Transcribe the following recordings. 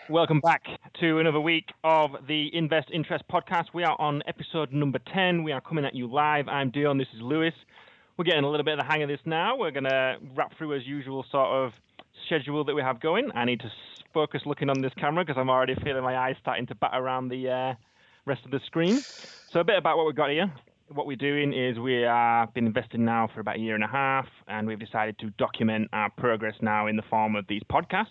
Welcome back to another week of the Invest Interest podcast. We are on episode number 10. We are coming at you live. I'm Dion. This is Lewis. We're getting a little bit of the hang of this now. We're going to wrap through as usual sort of schedule that we have going. I need to focus looking on this camera because I'm already feeling my eyes starting to bat around the rest of the screen. So a bit about what we've got here. What we're doing is we have been investing now for about a year and a half, and we've decided to document our progress now in the form of these podcasts.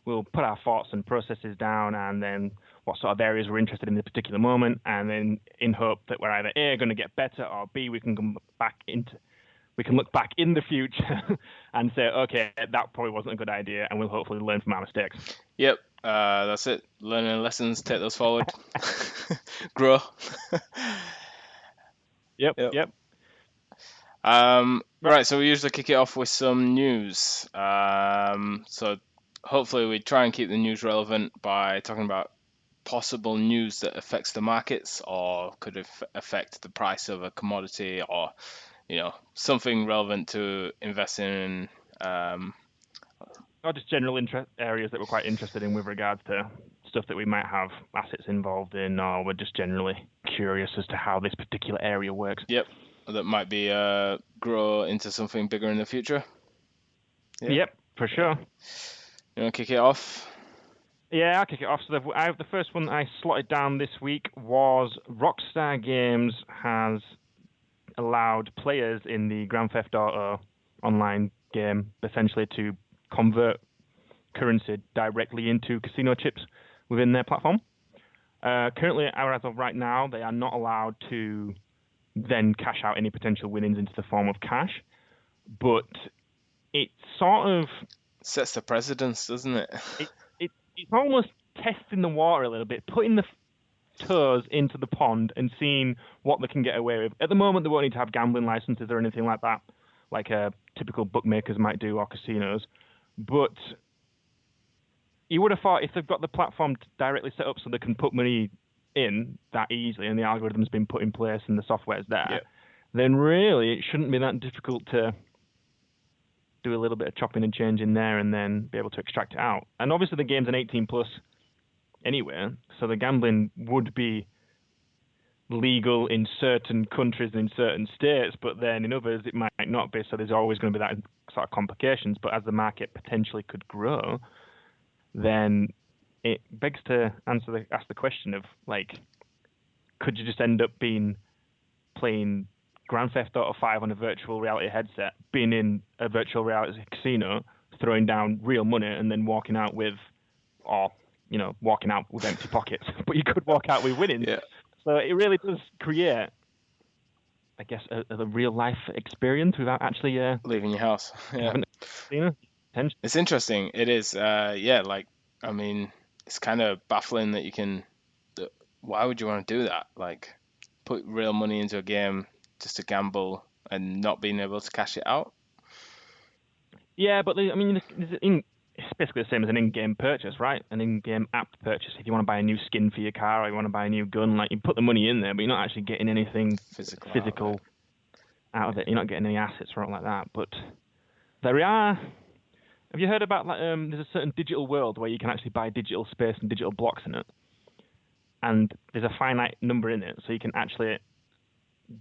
We'll put our thoughts and processes down, and then what sort of areas we're interested in at a particular moment, and then in hope that we're either A, going to get better, or B, we can look back in the future and say, okay, that probably wasn't a good idea, and we'll hopefully learn from our mistakes. Yep, that's it. Learning lessons, take those forward, grow. Yep. Right, so we usually kick it off with some news. So hopefully we try and keep the news relevant by talking about possible news that affects the markets or could affect the price of a commodity, or something relevant to investing in. Or just general areas that we're quite interested in with regards to stuff that we might have assets involved in, or we're just generally curious as to how this particular area works. Yep, that might be grow into something bigger in the future. Yep, for sure. You want to kick it off? Yeah, I'll kick it off. So the first one I slotted down this week was Rockstar Games has allowed players in the Grand Theft Auto online game essentially to convert currency directly into casino chips within their platform. Currently, as of right now, they are not allowed to then cash out any potential winnings into the form of cash, but it sort of sets the precedence, doesn't it? It's almost testing the water a little bit, putting the toes into the pond and seeing what they can get away with. At the moment, they won't need to have gambling licenses or anything like that, like typical bookmakers might do or casinos. But you would have thought if they've got the platform directly set up so they can put money in that easily and the algorithm's been put in place and the software's there, then really it shouldn't be that difficult to do a little bit of chopping and changing there and then be able to extract it out. And obviously the game's an 18 plus anyway, so the gambling would be legal in certain countries and in certain states, but then in others it might not be, so there's always going to be that sort of complications. But as the market potentially could grow, then it begs to ask the question of, like, could you just end up playing Grand Theft Auto 5 on a virtual reality headset, being in a virtual reality casino, throwing down real money, and then walking out with empty pockets, but you could walk out with winnings. Yeah. So it really does create, I guess, a real life experience without actually leaving your house. Yeah. It's interesting. It is. It's kind of baffling that you can. Why would you want to do that? Like, put real money into a game just to gamble and not being able to cash it out? Yeah, but it's basically the same as an in-game purchase, right? An in-game app purchase. If you want to buy a new skin for your car or you want to buy a new gun, like, you put the money in there, but you're not actually getting anything physical out of it. You're not getting any assets or anything like that. But there are. Have you heard about there's a certain digital world where you can actually buy digital space and digital blocks in it, and there's a finite number in it, so you can actually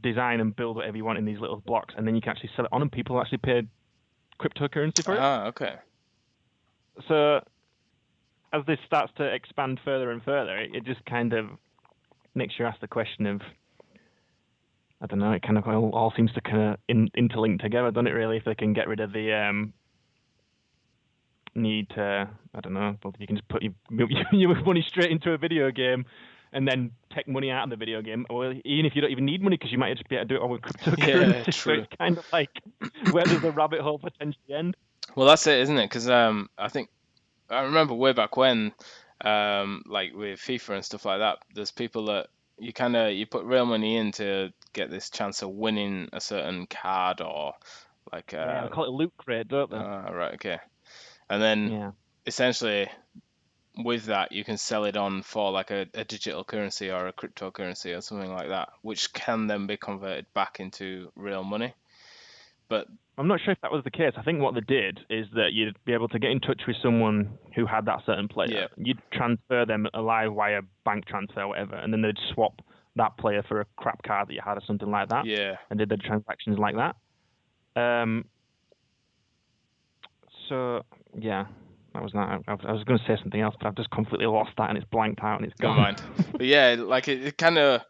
design and build whatever you want in these little blocks, and then you can actually sell it on, and people actually pay cryptocurrency for it. Okay. So as this starts to expand further and further, it just kind of makes you ask the question of, I don't know, it kind of all seems to kind of interlink together, doesn't it, really? If they can get rid of the need to, I don't know, you can just put your money straight into a video game and then take money out of the video game, or even if you don't even need money because you might just be able to do it all with cryptocurrency. Yeah, true. So it's kind of like, where does the rabbit hole potentially end? Well, that's it, isn't it? Because I think I remember way back when, like with FIFA and stuff like that, there's people that you put real money in to get this chance of winning a certain card, or like they call it a loot crate, don't they? Right, okay. And then essentially with that you can sell it on for like a digital currency or a cryptocurrency or something like that, which can then be converted back into real money. But I'm not sure if that was the case. I think what they did is that you'd be able to get in touch with someone who had that certain player. Yeah. You'd transfer them alive via bank transfer or whatever, and then they'd swap that player for a crap card that you had or something like that. Yeah. And did the transactions like that. So yeah, that was that. I was going to say something else, but I've just completely lost that, and it's blanked out, and it's Never gone. mind. But yeah, like it kind of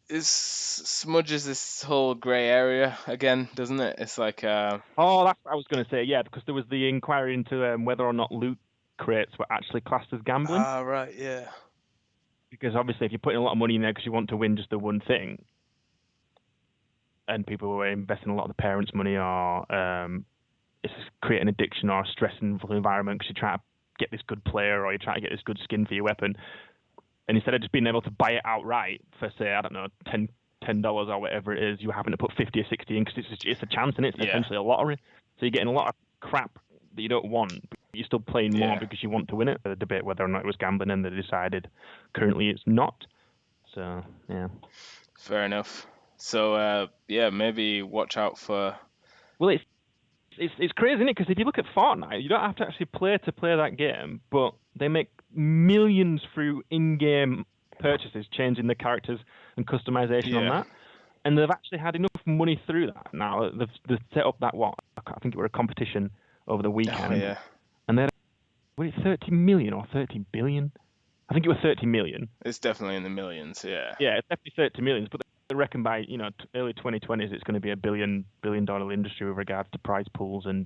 smudges this whole grey area again, doesn't it? It's like Oh, that's what I was going to say. Yeah, because there was the inquiry into whether or not loot crates were actually classed as gambling. right, yeah. Because obviously, if you're putting a lot of money in there because you want to win just the one thing, and people were investing a lot of the parents' money, or it's creating addiction or a stressful environment because you try to get this good player or you try to get this good skin for your weapon, and instead of just being able to buy it outright for, say, I don't know, $10 or whatever it is, you're having to put 50 or 60 in because it's a chance, and it's essentially a lottery. So you're getting a lot of crap that you don't want, but you're still playing more because you want to win it. The debate whether or not it was gambling, and they decided currently it's not. So yeah. Fair enough. So yeah, maybe watch out for. Well, it's crazy, isn't it? Because if you look at Fortnite, you don't have to actually play that game, but they make millions through in-game purchases, changing the characters and customization on that. And they've actually had enough money through that now. They've set up that, I think it was a competition over the weekend. Oh, yeah. And they had, was it 30 million or 30 billion? I think it was 30 million. It's definitely in the millions, yeah. Yeah, it's definitely 30 millions, but they reckon by early 2020s it's going to be a billion dollar industry with regards to prize pools and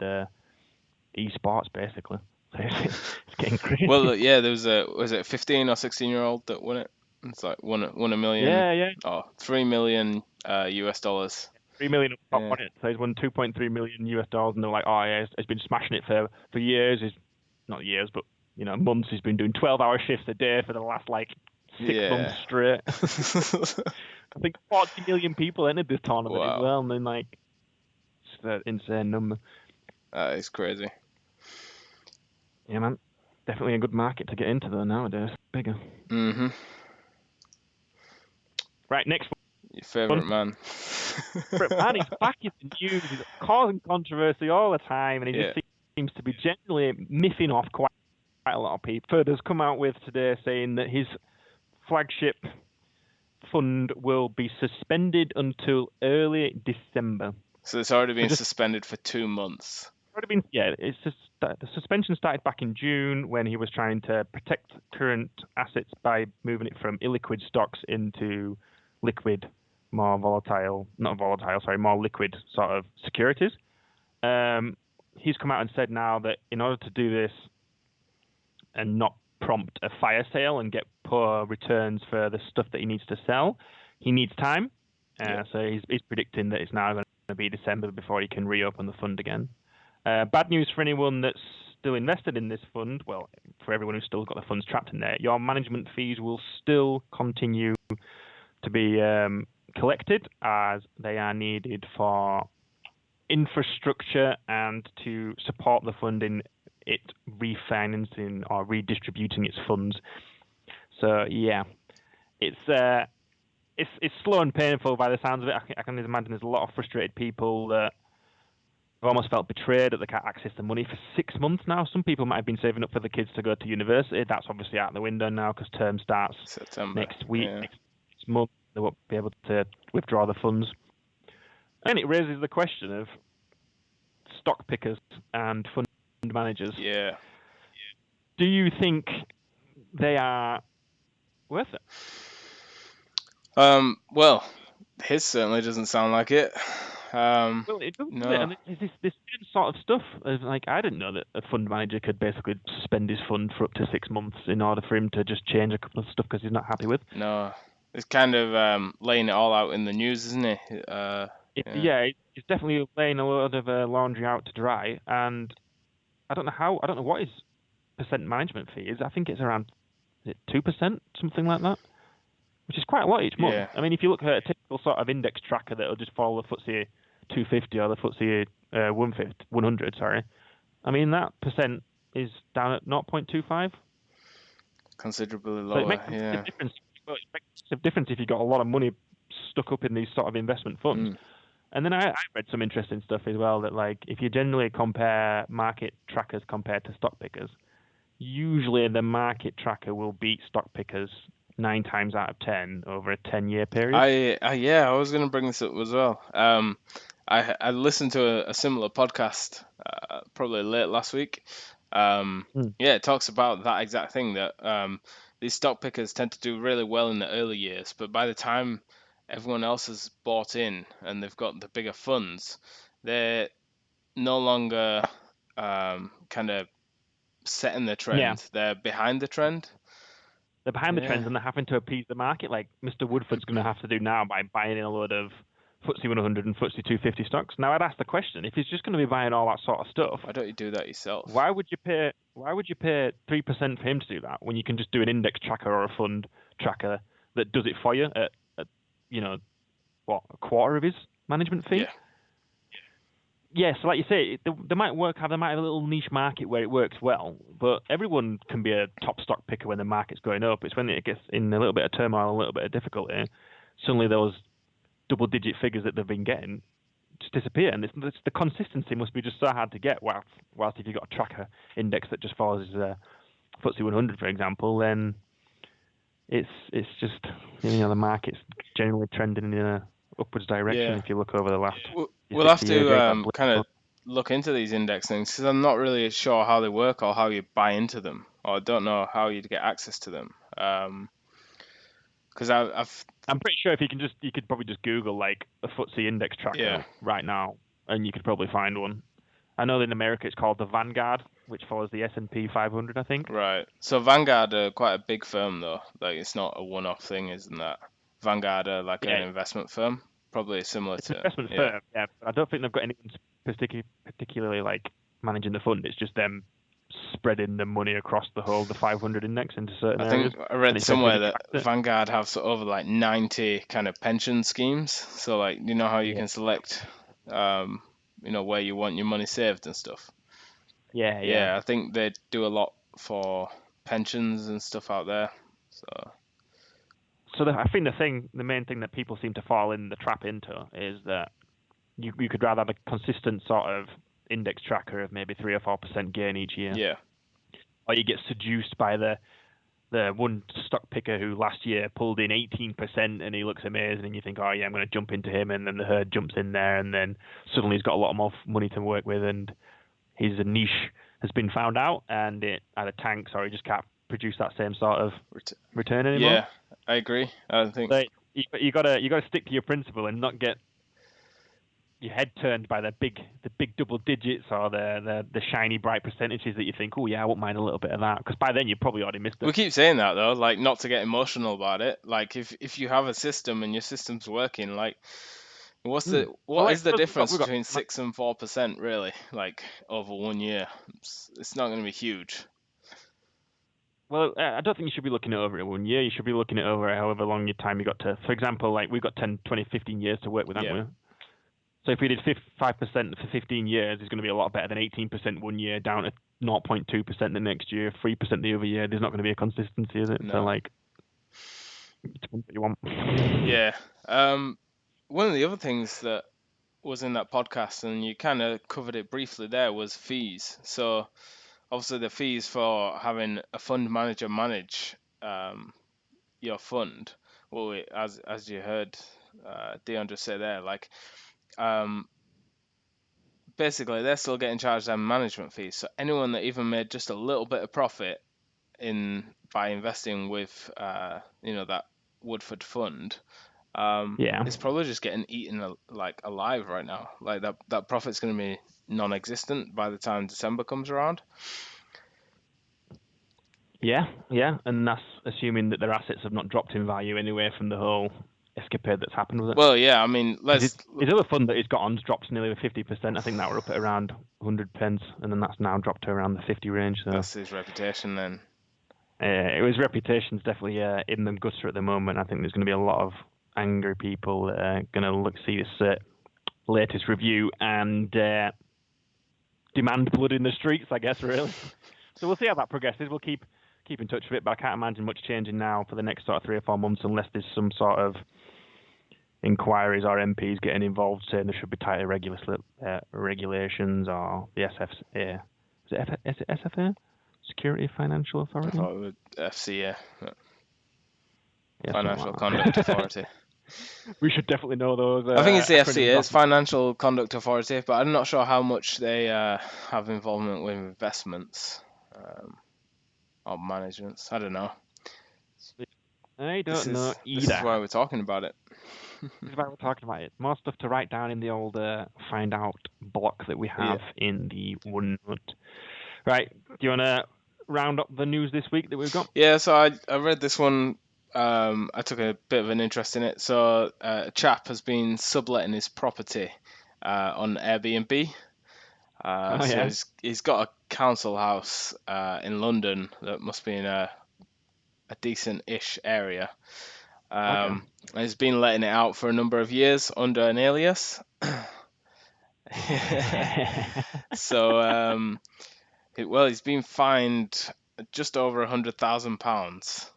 esports, basically. So it's getting crazy. Well, yeah, there was a 15 or 16-year-old that won it. It's like won a million. Yeah. Oh, $3 million US dollars. 3 million up top on it. So he's won 2.3 million US dollars, and they're like, oh yeah, he's been smashing it for years. He's not years, but months. He's been doing 12-hour shifts a day for the last 6 months straight. I think 40 million people entered this tournament as well, and then it's an insane number. That is crazy. Yeah, man. Definitely a good market to get into though nowadays. Bigger. Mhm. Right, next one. Your favourite man. Man, he's back in the news. He's causing controversy all the time, and he just seems to be genuinely miffing off quite a lot of people. Woodford has come out with today saying that his flagship fund will be suspended until early December. So it's already been suspended for 2 months. It's just the suspension started back in June when he was trying to protect current assets by moving it from illiquid stocks into liquid, more liquid sort of securities. He's come out and said now that in order to do this and not prompt a fire sale and get poor returns for the stuff that he needs to sell, he needs time. So he's predicting that it's now going to be December before he can reopen the fund again. Bad news for anyone that's still invested in this fund. Well, for everyone who's still got the funds trapped in there, your management fees will still continue to be collected as they are needed for infrastructure and to support the fund in it refinancing or redistributing its funds. So yeah, it's slow and painful by the sounds of it. I can imagine there's a lot of frustrated people that have almost felt betrayed that they can't access the money for 6 months now. Some people might have been saving up for the kids to go to university. That's obviously out the window now because term starts September. Next week. Next month, they won't be able to withdraw the funds. And it raises the question of stock pickers and fund managers. Yeah. Do you think they are worth it? Well, his certainly doesn't sound like it. Well, it doesn't. No. And this sort of stuff is I didn't know that a fund manager could basically suspend his fund for up to 6 months in order for him to just change a couple of stuff because he's not happy with. No, it's kind of laying it all out in the news, isn't it? He's definitely laying a load of laundry out to dry, and I don't know what his percent management fee is. I think it's around 2%, something like that, which is quite a lot each month. Yeah. I mean, if you look at a typical sort of index tracker that'll just follow the FTSE 250 or the FTSE 100, sorry. I mean, that percent is down at 0.25. Considerably lower, So it makes a difference. Well, it makes a difference if you've got a lot of money stuck up in these sort of investment funds. And then I read some interesting stuff as well that like if you generally compare market trackers compared to stock pickers, usually the market tracker will beat stock pickers 9 times out of 10 over a 10-year period. Yeah, I was going to bring this up as well. I listened to a similar podcast probably late last week. Mm. Yeah, it talks about that exact thing that these stock pickers tend to do really well in the early years, but by the time everyone else has bought in and they've got the bigger funds, they're no longer kind of setting the Yeah. trend. They're behind the trend. They're behind the Yeah. trends and they're having to appease the market like Mr. Woodford's going to have to do now by buying in a load of FTSE 100 and FTSE 250 stocks. Now, I'd ask the question, if he's just going to be buying all that sort of stuff, Why don't you do that yourself? why would you pay 3% for him to do that when you can just do an index tracker or a fund tracker that does it for you at you know, what, a quarter of his management fee? Yeah. Yeah, so like you say, they might have a little niche market where it works well, but everyone can be a top stock picker when the market's going up. It's when it gets in a little bit of turmoil, a little bit of difficulty, suddenly those double-digit figures that they've been getting just disappear, and the consistency must be just so hard to get. Whilst if you've got a tracker index that just follows FTSE 100, for example, then it's just the market's generally trending in a upwards direction. Yeah. If you look over the last We'll have 60 years, to kind of look into these index things because I'm not really sure how they work or how you buy into them, or I don't know how you'd get access to them. Because I'm pretty sure if you could probably just Google like a FTSE index tracker right now, and you could probably find one. I know that in America it's called the Vanguard, which follows the S&P 500, I think. Right. So Vanguard are quite a big firm though. Like it's not a one-off thing, isn't that? Vanguard are like an investment firm, probably similar It's an to. investment firm, yeah. But I don't think they've got anyone particularly like managing the fund. It's just them spreading the money across the 500 index into certain I areas. think I read And it's somewhere everybody that tracks it. Vanguard have sort of like 90 kind of pension schemes. So like, you know how you Yeah. can select, where you want your money saved and stuff. Yeah, yeah. Yeah, I think they do a lot for pensions and stuff out there. So I think the main thing that people seem to fall in the trap into is that you could rather have a consistent sort of index tracker of maybe 3 or 4% gain each year. Yeah. Or you get seduced by the one stock picker who last year pulled in 18% and he looks amazing and you think, oh yeah, I'm going to jump into him, and then the herd jumps in there and then suddenly he's got a lot more money to work with and his niche has been found out and it either tanks or he just can't produce that same sort of return anymore. Yeah, I agree. I think so you gotta stick to your principle and not get your head turned by the big double digits or the shiny bright percentages that you think, oh yeah, I won't mind a little bit of that, because by then you probably already missed it. we keep saying that though, like not to get emotional about it. Like if you have a system and your system's working, like what is the difference between 6 and 4% really? Like over 1 year, it's not going to be huge. Well, I don't think you should be looking at over 1 year. You should be looking at over however long your time you got to. For example, like we've got 10, 20, 15 years to work with, haven't we? So if we did 5% for 15 years, it's going to be a lot better than 18% 1 year, down to 0.2% the next year, 3% the other year. There's not going to be a consistency, is it? No. So like, it depends what you want. Yeah. One of the other things that was in that podcast, and you kind of covered it briefly there, was fees. So obviously the fees for having a fund manager manage your fund. Well, as you heard DeAndre say there, like basically they're still getting charged their management fees. So anyone that even made just a little bit of profit by investing with that Woodford fund, it's probably just getting eaten like alive right now. Like that profit's going to be non-existent by the time December comes around. Yeah, and that's assuming that their assets have not dropped in value anyway from the whole escapade that's happened with it. Well, yeah, I mean, his other fund that he's got on's dropped nearly 50%. I think that were up at around 100 pence, and then that's now dropped to around the 50 range. So that's his reputation then. His reputation's definitely in the gutter at the moment. I think there's going to be a lot of angry people that are going to see this latest review and demand blood in the streets, I guess, really. So we'll see how that progresses. We'll keep in touch with it, but I can't imagine much changing now for the next sort of 3 or 4 months unless there's some sort of inquiries or MPs getting involved, saying there should be tighter regulations, or the SFA. Is it SFA? Security Financial I Authority? thought it was FCA, Yeah, Financial like Conduct Authority. We should definitely know those. I think it's the acronyms FCA, off. it's Financial Conduct Authority, but I'm not sure how much they have involvement with investments or managements. I don't know. I don't know This is either. why we're talking about it. This is why we're talking about it. More stuff to write down in the old find out block that we have in the OneNote. Right, do you want to round up the news this week that we've got? Yeah, so I read this one. I took a bit of an interest in it. So a chap has been subletting his property on Airbnb. So he's got a council house in London that must be in a decent-ish area. And he's been letting it out for a number of years under an alias. So, he's been fined just over £100,000.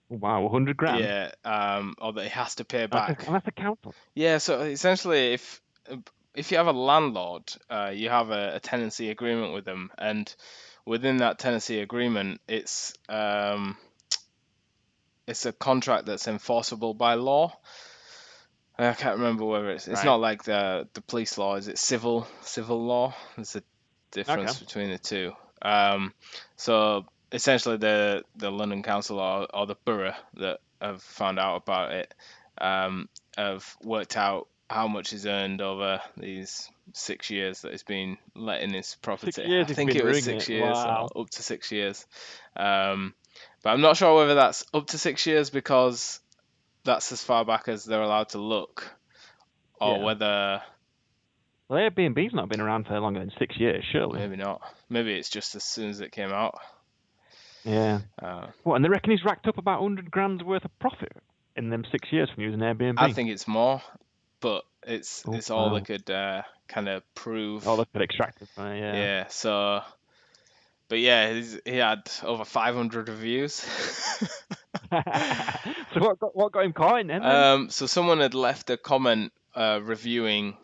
Wow, 100 grand? Yeah, or that he has to pay back. And that's a council. Yeah, so essentially, if you have a landlord, you have a tenancy agreement with them, and within that tenancy agreement, it's a contract that's enforceable by law. I can't remember whether it's not like the police law. Is it civil law? There's a difference between the two. So essentially, the London Council or the borough that have found out about it have worked out how much he's earned over these 6 years that he's been letting his property. 6 years I think it was 6 years, wow. or up to 6 years. But I'm not sure whether that's up to 6 years because that's as far back as they're allowed to look, or whether. Well, Airbnb's not been around for longer than 6 years, surely. Maybe not. Maybe it's just as soon as it came out. Yeah. What? And they reckon he's racked up about 100 grand's worth of profit in them 6 years from using Airbnb. I think it's more, but it's all they could kind of prove. All they could extract it from it, yeah. Yeah. So. But yeah, he had over 500 reviews. So what got him caught in then? So someone had left a comment reviewing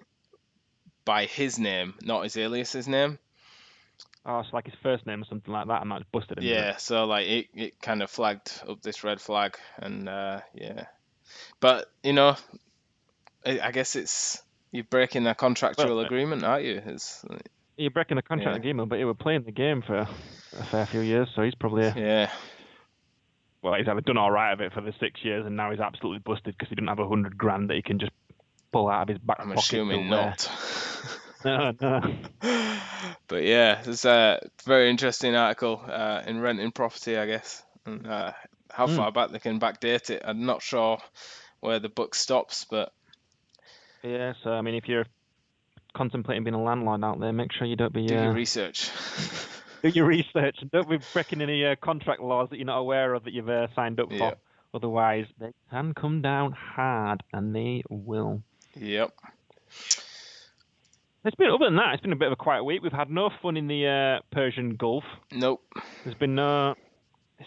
by his name, not his alias's name. Oh, it's like his first name or something like that, and that busted him. Yeah, so like it kind of flagged up this red flag, and yeah. But I guess you're breaking a contractual agreement, aren't you? You're breaking a contract agreement, but he was playing the game for a fair few years, so he's probably well, he's either done all right of it for the 6 years, and now he's absolutely busted because he didn't have 100 grand that he can just pull out of his back pocket. I'm assuming not. No. But yeah, it's a very interesting article in renting property, I guess, and how far back they can backdate it. I'm not sure where the book stops, but yeah. So I mean, if you're contemplating being a landlord out there, make sure you don't be do your research. Do your research and don't be breaking any contract laws that you're not aware of that you've signed up for. Otherwise, they can come down hard, and they will. Yep. Other than that, it's been a bit of a quiet week. We've had no fun in the Persian Gulf. Nope. There's been no.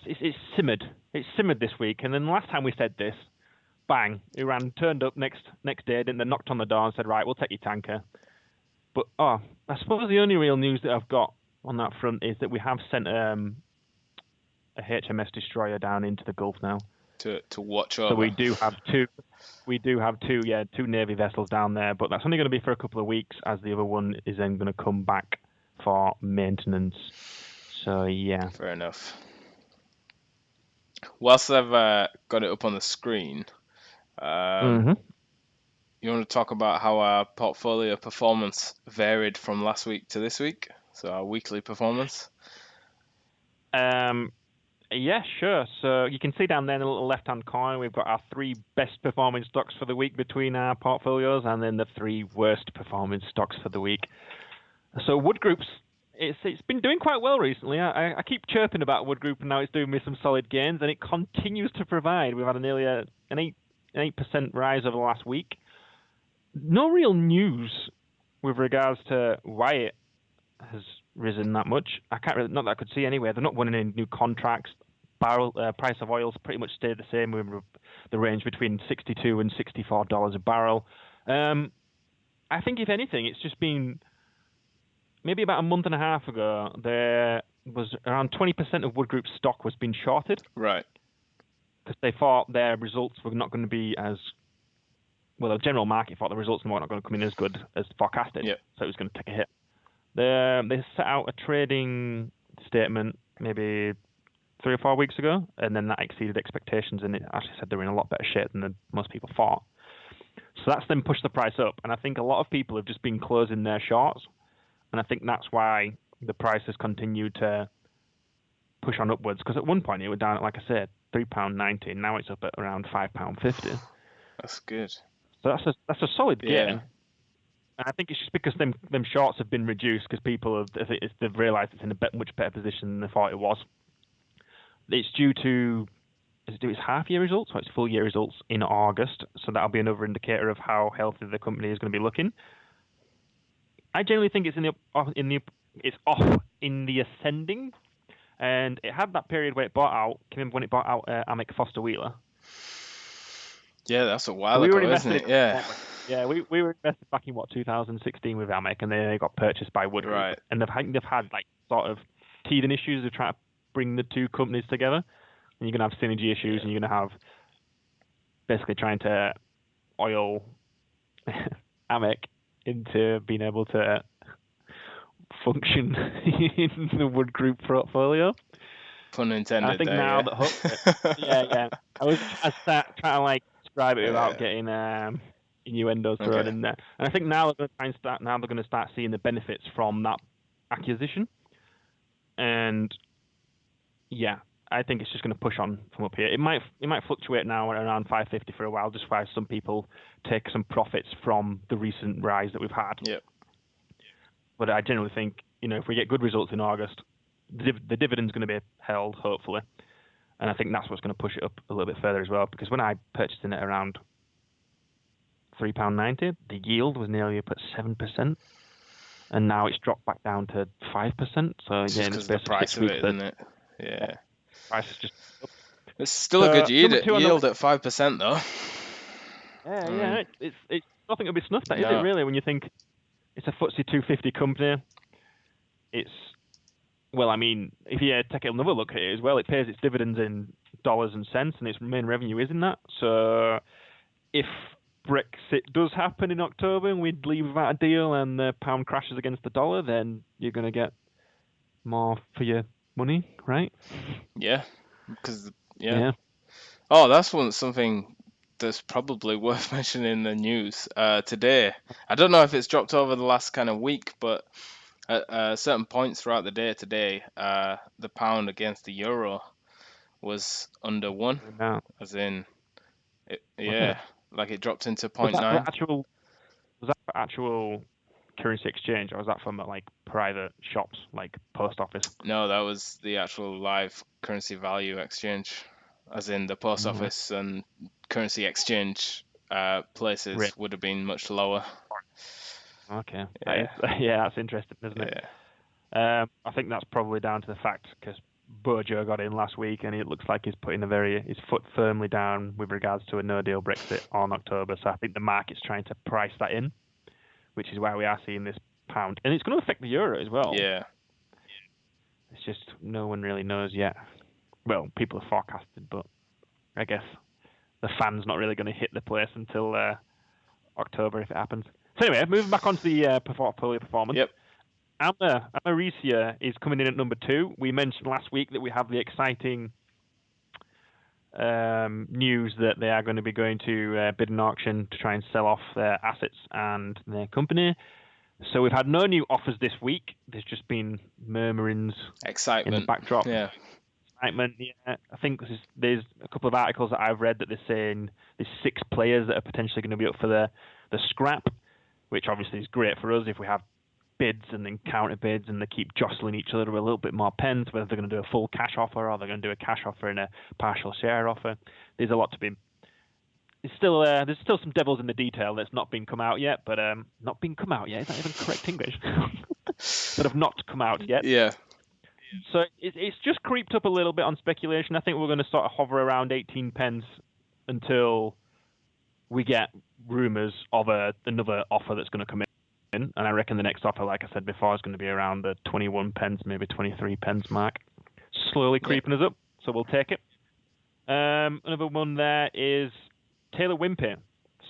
It's simmered. It's simmered this week. And then the last time we said this, bang, Iran turned up next day, didn't they? Knocked on the door and said, right, we'll take your tanker. But I suppose the only real news that I've got on that front is that we have sent a HMS destroyer down into the Gulf now. To watch over. So we do have two. Two Navy vessels down there, but that's only going to be for a couple of weeks, as the other one is then going to come back for maintenance. So yeah. Fair enough. Whilst I've got it up on the screen, you want to talk about how our portfolio performance varied from last week to this week? So our weekly performance. Yeah, sure. So you can see down there in the little left-hand corner, we've got our 3 best performing stocks for the week between our portfolios, and then the 3 worst performing stocks for the week. So Wood Group's it's been doing quite well recently. I keep chirping about Wood Group, and now it's doing me some solid gains, and it continues to provide. We've had nearly an 8% rise over the last week. No real news with regards to why it has risen that much. Not that I could see anywhere. They're not winning any new contracts. barrel price of oil's pretty much stayed the same. We're the range between $62 and $64 a barrel. I think if anything, it's just been maybe about a month and a half ago. There was around 20% of Wood Group's stock was being shorted. Right. Because they thought their results were not going to be as well. The general market thought the results were not going to come in as good as forecasted. Yep. So it was going to take a hit. They set out a trading statement maybe 3 or 4 weeks ago, and then that exceeded expectations, and it actually said they were in a lot better shape than most people thought. So that's then pushed the price up, and I think a lot of people have just been closing their shorts, and I think that's why the price has continued to push on upwards, because at one point it was down at, like I said, £3.90, and now it's up at around £5.50. That's good. So that's a solid gain. Yeah. And I think it's just because them shorts have been reduced because people they've realised it's in a much better position than they thought it was. It's due to its half-year results or its full-year results in August, so that'll be another indicator of how healthy the company is going to be looking. I generally think it's it's off in the ascending, and it had that period where it bought out. Can you remember when it bought out Amic Foster Wheeler? Yeah, that's a while ago, isn't it? Yeah. Yeah, we were invested back in 2016 with Amic, and then they got purchased by Woodford. Right. And they've had like sort of teething issues of trying to bring the two companies together. And you're gonna have synergy issues, and you're gonna have basically trying to oil Amic into being able to function in the Wood Group portfolio. Pun intended. And I think now that yeah, I was trying to like describe it without getting innuendos thrown in there. And I think now they're going to start seeing the benefits from that acquisition. And yeah, I think it's just going to push on from up here. It might fluctuate now at around 550 for a while, just while some people take some profits from the recent rise that we've had. Yep. But I generally think, if we get good results in August, the dividend's going to be held, hopefully. And I think that's what's going to push it up a little bit further as well, because when I purchased in it around £3.90, the yield was nearly up at 7%, and now it's dropped back down to 5%. So it's again, it's the price of it, isn't it? Yeah. Price is just up. It's still a good yield at 5%, though. Yeah. It's nothing to be snuffed at, is it? Really, when you think it's a FTSE 250 company, it's if you take another look at it as well, it pays its dividends in dollars and cents, and its main revenue is in that. So if Brexit does happen in October and we leave without a deal and the pound crashes against the dollar, then you're going to get more for your money, right? Yeah. Oh, that's something that's probably worth mentioning in the news today. I don't know if it's dropped over the last kind of week, but at certain points throughout the day today, the pound against the euro was under 1, as in, like it dropped into 0.9. Was that for actual currency exchange, or was that from like private shops, like post office? No, that was the actual live currency value exchange, as in the post office and currency exchange places would have been much lower. Okay. That's interesting, isn't it? Yeah. I think that's probably down to the fact because Bojo got in last week, and it looks like he's putting his foot firmly down with regards to a no-deal Brexit on October. So I think the market's trying to price that in, which is why we are seeing this pound, and it's going to affect the euro as well. Yeah. It's just no one really knows yet. Well, people have forecasted, but I guess the fan's not really going to hit the place until October if it happens. So anyway, moving back onto the portfolio performance. Yep. Americia is coming in at number 2. We mentioned last week that we have the exciting news that they are going to be going to bid an auction to try and sell off their assets and their company. So we've had no new offers this week. There's just been murmurings, excitement in the backdrop. Yeah. Excitement. Yeah. I think there's a couple of articles that I've read that they're saying there's 6 players that are potentially going to be up for the scrap, which obviously is great for us if we have bids and then counter bids and they keep jostling each other with a little bit more pence, whether they're going to do a full cash offer or they're going to do a cash offer and a partial share offer. There's a lot to be. There's still some devils in the detail that's not been come out yet, but not been come out yet. Is that even correct English? That have not come out yet. Yeah. So it's just creeped up a little bit on speculation. I think we're going to sort of hover around 18 pence until we get rumours of another offer that's going to come in. And I reckon the next offer, like I said before, is going to be around the 21 pence, maybe 23 pence mark. Slowly creeping us up, so we'll take it. Another one there is Taylor Wimpey.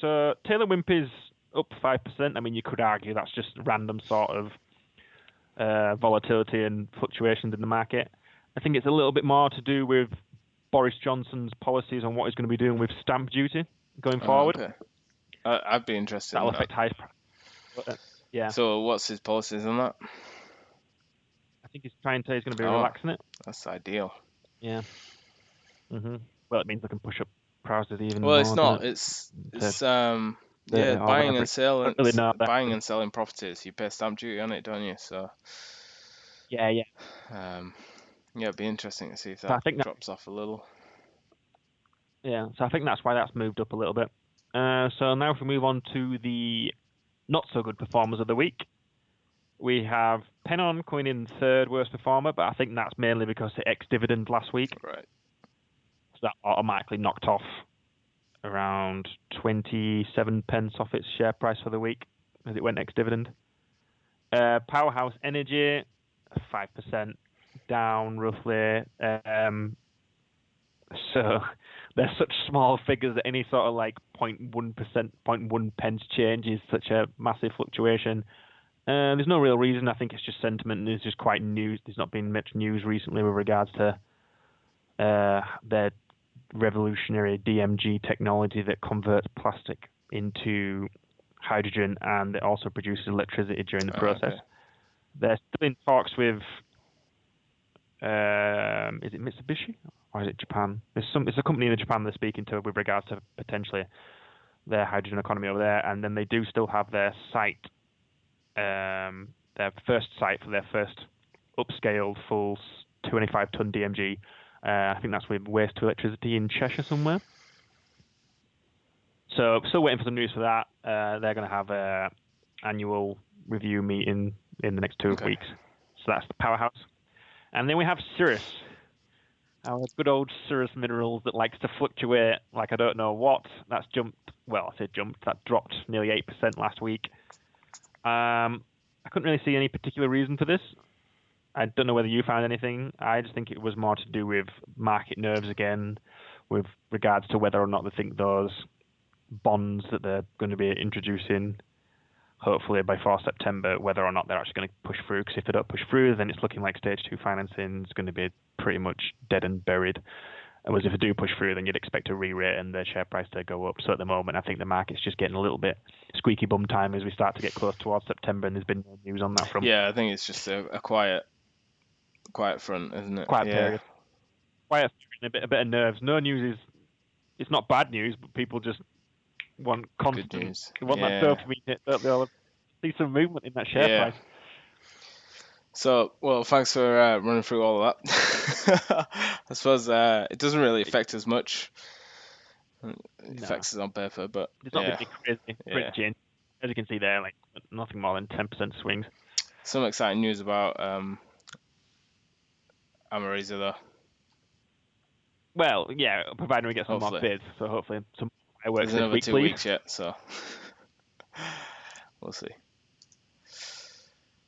So Taylor Wimpey's up 5%. I mean, you could argue that's just random sort of volatility and fluctuations in the market. I think it's a little bit more to do with Boris Johnson's policies on what he's going to be doing with stamp duty going forward. Okay. I'd be interested. That'll in affect that. high. Yeah. So what's his policies on that? I think he's trying to say he's going to be relaxing it. That's ideal. Yeah. Well, it means they can push up prices even more. Well, it's not. It's buying and selling. Buying and selling properties, you pay stamp duty on it, don't you? So. Yeah. It'd be interesting to see if that drops off a little. Yeah, so I think that's why that's moved up a little bit. So now if we move on to the not so good performers of the week, we have Pennon coming in third worst performer, but I think that's mainly because it ex-dividend last week. Right. So that automatically knocked off around 27 pence off its share price for the week as it went ex-dividend. Powerhouse Energy, 5% down roughly. So they're such small figures that any sort of like 0.1%, 0.1 pence change is such a massive fluctuation. There's no real reason. I think it's just sentiment, and it's just quite news. There's not been much news recently with regards to their revolutionary DMG technology that converts plastic into hydrogen, and it also produces electricity during the process. Okay. They're still in talks with, is it Mitsubishi or is it Japan? It's a company in Japan they're speaking to with regards to potentially their hydrogen economy over there, and then they do still have their site, their first site for their first upscaled full 25-ton DMG. I think that's with waste to electricity in Cheshire somewhere. So still waiting for some news for that. They're going to have an annual review meeting in the next 2 weeks. So that's the Powerhouse. And then we have Cirrus, our good old Cirrus Minerals that likes to fluctuate like I don't know what. That's that dropped nearly 8% last week. I couldn't really see any particular reason for this. I don't know whether you found anything. I just think it was more to do with market nerves again, with regards to whether or not they think those bonds that they're going to be introducing, hopefully before September, whether or not they're actually going to push through. Because if they don't push through, then it's looking like stage 2 financing is going to be pretty much dead and buried. Whereas if they do push through, then you'd expect a re-rate and the share price to go up. So at the moment, I think the market's just getting a little bit squeaky bum time as we start to get close towards September, and there's been no news on that front. Yeah, I think it's just a quiet front, isn't it? Quiet period. Quiet period, a bit of nerves. No news it's not bad news, but people just want constant news. They want that dopamine hit. They'll see some movement in that share price. So, well, thanks for running through all of that. I suppose it doesn't really affect us much. It affects us on paper, but it's not really crazy change. As you can see there, like nothing more than 10% swings. Some exciting news about Amariza, though. Well, yeah, providing we get some more bids. So hopefully some fireworks this week, 2 weeks yet, so we'll see.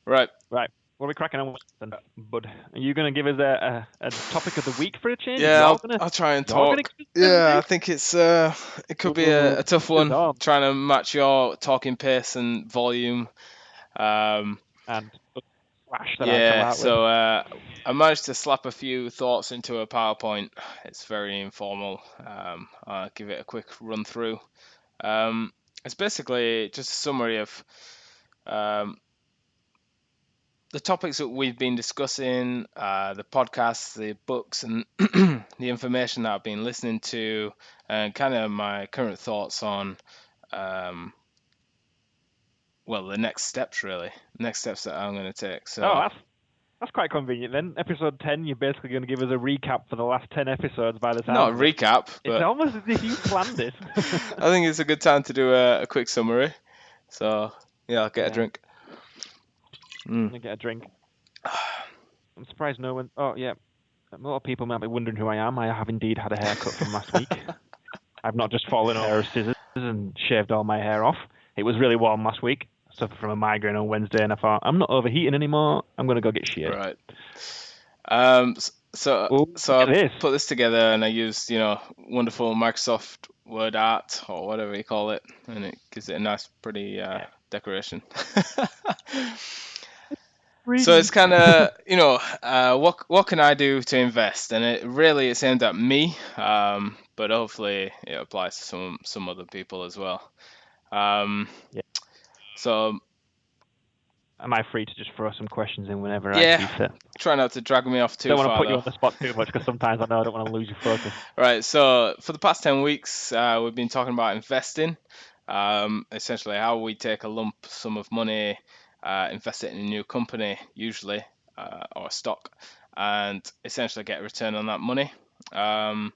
Right. What are we cracking on with then, Bud? Are you going to give us a topic of the week for a change? Yeah, I'll try and talk. Yeah, I think it could be a tough one, trying to match your talking pace and volume. And flash that I come out so I managed to slap a few thoughts into a PowerPoint. It's very informal. I'll give it a quick run through. It's basically just a summary of the topics that we've been discussing, the podcasts, the books, and the information that I've been listening to, and kind of my current thoughts on, the next steps, really. Next steps that I'm going to take. So. That's quite convenient then. Episode 10, you're basically going to give us a recap for the last 10 episodes by the time. Not a recap, but... It's almost as if you planned it. I think it's a good time to do a quick summary. So, I'll get a drink. I'm going to get a drink. I'm surprised no one. Oh yeah, a lot of people might be wondering who I am. I have indeed had a haircut from last week. I've not just fallen over a pair of scissors and shaved all my hair off. It was really warm last week. I suffered from a migraine on Wednesday, and I thought I'm not overheating anymore. I'm gonna go get shaved. Right. So Oh, so look I at this. put this together and I used, wonderful Microsoft Word art or whatever you call it, and it gives it a nice, pretty Yeah, decoration. So it's pretty. kind of, what can I do to invest? And it really it's aimed at me, but hopefully it applies to some other people as well. Um, Yeah. so Am I free to just throw some questions in whenever I yeah, see fit? try not to drag me off too Don't want to far put you though. on the spot too much because sometimes I know I don't want to lose your focus. Right, so for the past 10 weeks, we've been talking about investing, essentially how we take a lump sum of money, invest it in a new company, usually, or a stock, and essentially get a return on that money. Um,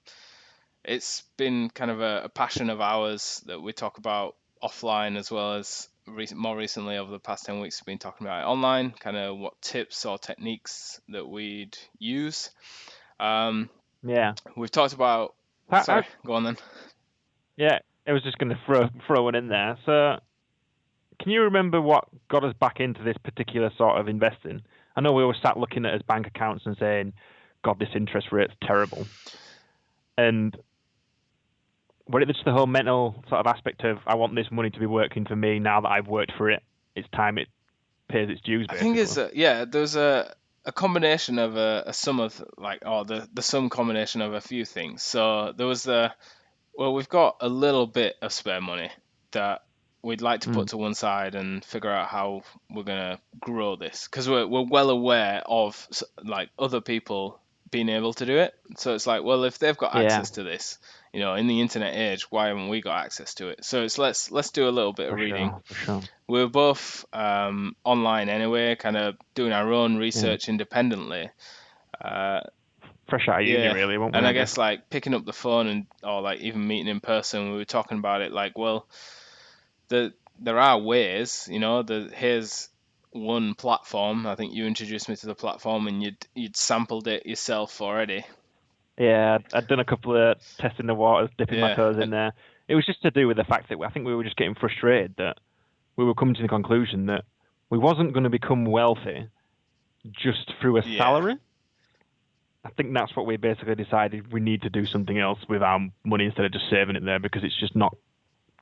it's been kind of a passion of ours that we talk about offline as well as more recently over the past 10 weeks, we've been talking about it online, kind of what tips or techniques that we'd use. Um, Yeah. we've talked about. I, Sorry, go on then. yeah, I was just going to throw one in there. So, can you remember what got us back into this particular sort of investing? I know we always sat looking at his bank accounts and saying, "God, this interest rate's terrible." And were it just the whole mental sort of aspect of I want this money to be working for me now that I've worked for it? It's time it pays its dues, I think basically. there's a combination of a sum of like or the sum combination of a few things. So there was we've got a little bit of spare money that we'd like to put Mm. to one side and figure out how we're gonna grow this because we're well aware of like other people being able to do it. So it's like, well, if they've got Yeah, access to this, in the internet age, why haven't we got access to it? So it's let's do a little bit of for reading. sure, for sure. We were both online anyway, kind of doing our own Yeah, research independently. Uh, fresh out of uni, yeah, really, won't we? and I I guess. guess like picking up the phone and or like even meeting in person, we were talking about it. Like, well, the there are ways, here's one platform. I think you introduced me to the platform, and you'd sampled it yourself already. Yeah, I'd done a couple of testing the waters, dipping my Yeah, toes in there. It was just to do with the fact that I think we were just getting frustrated that we were coming to the conclusion that we wasn't going to become wealthy just through a yeah. salary. I think that's what we basically decided we need to do something else with our money instead of just saving it there because it's just not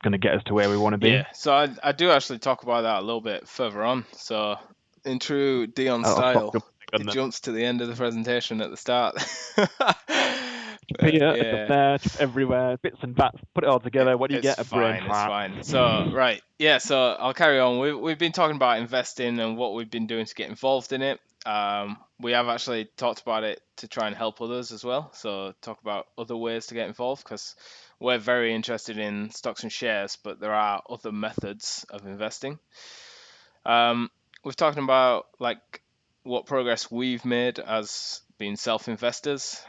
going to get us to where we want to be. Yeah, so I do actually talk about that a little bit further on. So, in true Dion I'll stop style, jumping on it that. jumps to the end of the presentation at the start. Jump But here, jump yeah, there, jump everywhere, bits and bats, put it all together. What do you it's get? A brain fine, it's fart. fine. So, right, yeah, so I'll carry on. We've been talking about investing and what we've been doing to get involved in it. We have actually talked about it to try and help others as well. So, talk about other ways to get involved because we're very interested in stocks and shares, but there are other methods of investing. Um, we've talked about like what progress we've made as being self-investors.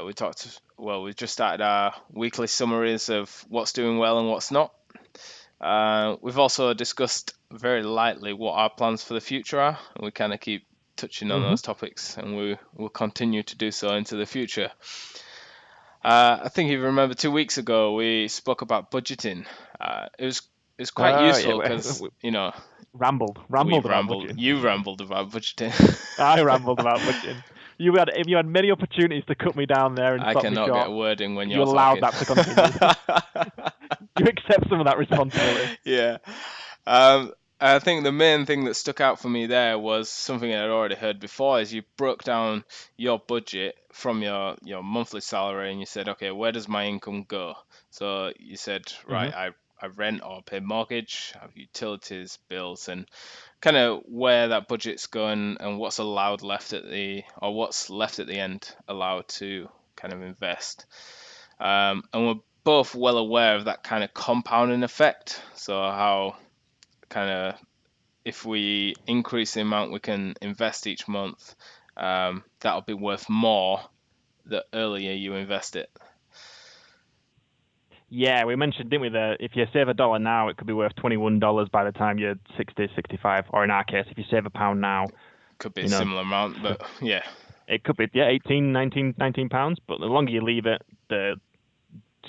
We talked. Well, we've just started our weekly summaries of what's doing well and what's not. We've also discussed very lightly what our plans for the future are, and we kind of keep touching on Hmm. those topics, and we will continue to do so into the future. I think if you remember 2 weeks ago, we spoke about budgeting. It was quite Oh yeah, useful because we rambled about rambled. budgeting. You rambled about budgeting. I rambled about budgeting. You had many opportunities to cut me down there and I stop me cannot get a short, word in when but you you're allowed talking. that to continue. You accept some of that responsibility. Yeah. Um, I think the main thing that stuck out for me there was something I'd already heard before, is you broke down your budget from your monthly salary and you said, okay, where does my income go? So you said, Hmm. right, I rent or pay mortgage, I have utilities, bills, and kind of where that budget's going and what's allowed left or what's left at the end allowed to kind of invest. And we're both well aware of that kind of compounding effect. So how kind of if we increase the amount we can invest each month, that'll be worth more the earlier you invest it. Yeah, we mentioned, didn't we, that if you save $1 now, it could be worth $21 by the time you're 60, 65. Or in our case, if you save £1 now, could be a You know, similar amount, so but yeah. it could be 18, 19 pounds. But the longer you leave it, the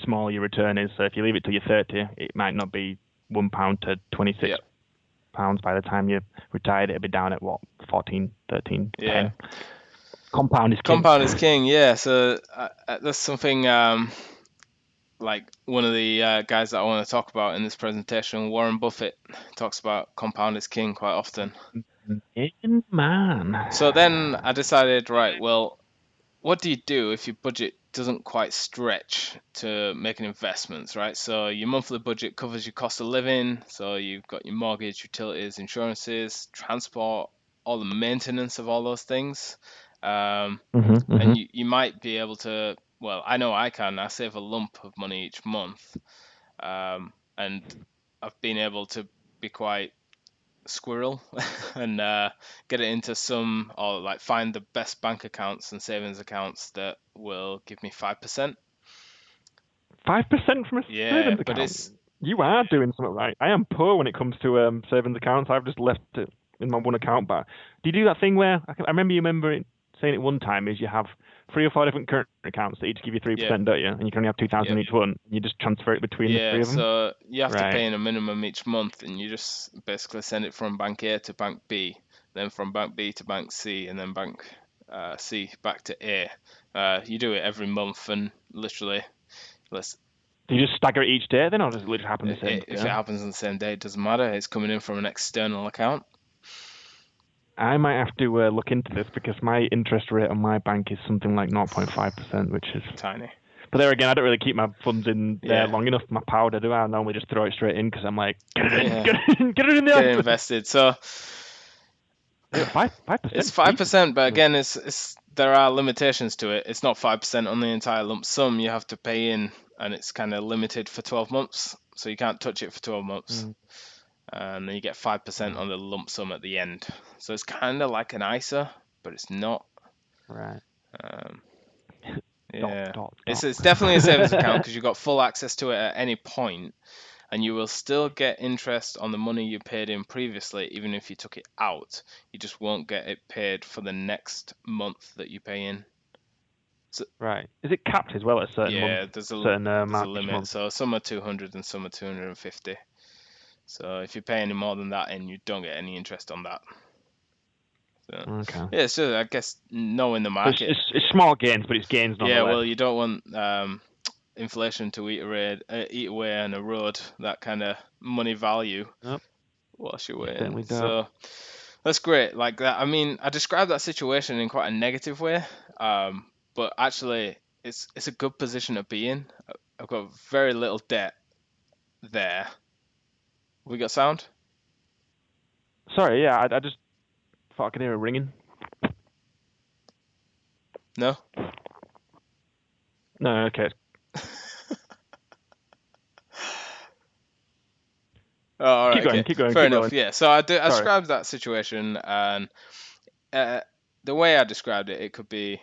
smaller your return is. So if you leave it till you're 30, it might not be £1 to 26 Yeah. pounds by the time you're retired. It'll be down at what, 14, 13, Yeah. 10. Compound is king. Compound is king. Yeah. So that's something like one of the guys that I want to talk about in this presentation, Warren Buffett, talks about compound is king quite often. Man. So then I decided, right, well, what do you do if your budget doesn't quite stretch to making investments, right? So your monthly budget covers your cost of living, so you've got your mortgage, utilities, insurances, transport, all the maintenance of all those things. And you might be able to, well, I know I can, I save a lump of money each month. And I've been able to be quite squirrel and get it into some, or like find the best bank accounts and savings accounts that will give me 5%. 5% from a Yeah, savings but account. You are doing something right. I am poor when it comes to savings accounts. I've just left it in my one account. But do you do that thing where I remember saying it one time? Is you have 3 or 4 different current accounts that each give you 3%, yeah, don't you? And you can only have 2,000 yeah, in each one. You just transfer it between the yeah. three of them. So you have to Right. pay in a minimum each month, and you just basically send it from bank A to bank B, then from bank B to bank C, and then bank C back to A. You do it every month, and literally, let's Do you just stagger it each day then, or does it literally happen the same if day? it happens on the same day, it doesn't matter. It's coming in from an external account. I might have to look into this because my interest rate on my bank is something like 0.5%, which is Tiny. But there again, I don't really keep my funds in there Yeah. long enough. My powder, do I? normally just throw it straight in because I'm like, get it in, Yeah. get it in, get it in Get there. invested. So 5%. it's 5%, but again, it's there are limitations to it. It's not 5% on the entire lump sum. You have to pay in, and it's kind of limited for 12 months, so you can't touch it for 12 months. And then you get 5% on the lump sum at the end. So it's kind of like an ISA, but it's not. Right. Um, Dot, yeah, dot, it's dot. definitely a savings account because you've got full access to it at any point, and you will still get interest on the money you paid in previously, even if you took it out. You just won't get it paid for the next month that you pay in. So, Right. Is it capped as well at a certain yeah, month, there's certain a amount each limit. month? So some are 200 and some are 250. So if you pay any more than that in, you don't get any interest on that. So, Okay. yeah, so I guess knowing the So market. it's small gains, but it's gains Yeah, nonetheless. well, you don't want inflation to eat away and erode that kind of money value Nope, whilst you're you waiting. certainly don't. So that's great. Like that. I mean, I described that situation in quite a negative way, but actually, it's a good position to be in. I've got very little debt there. We got sound? Sorry, yeah, I just thought I could hear a ringing. No. No, okay. Oh, all right. Okay. Keep going, Fair keep enough. rolling. Yeah. So I Sorry. described that situation, and the way I described it, it could be,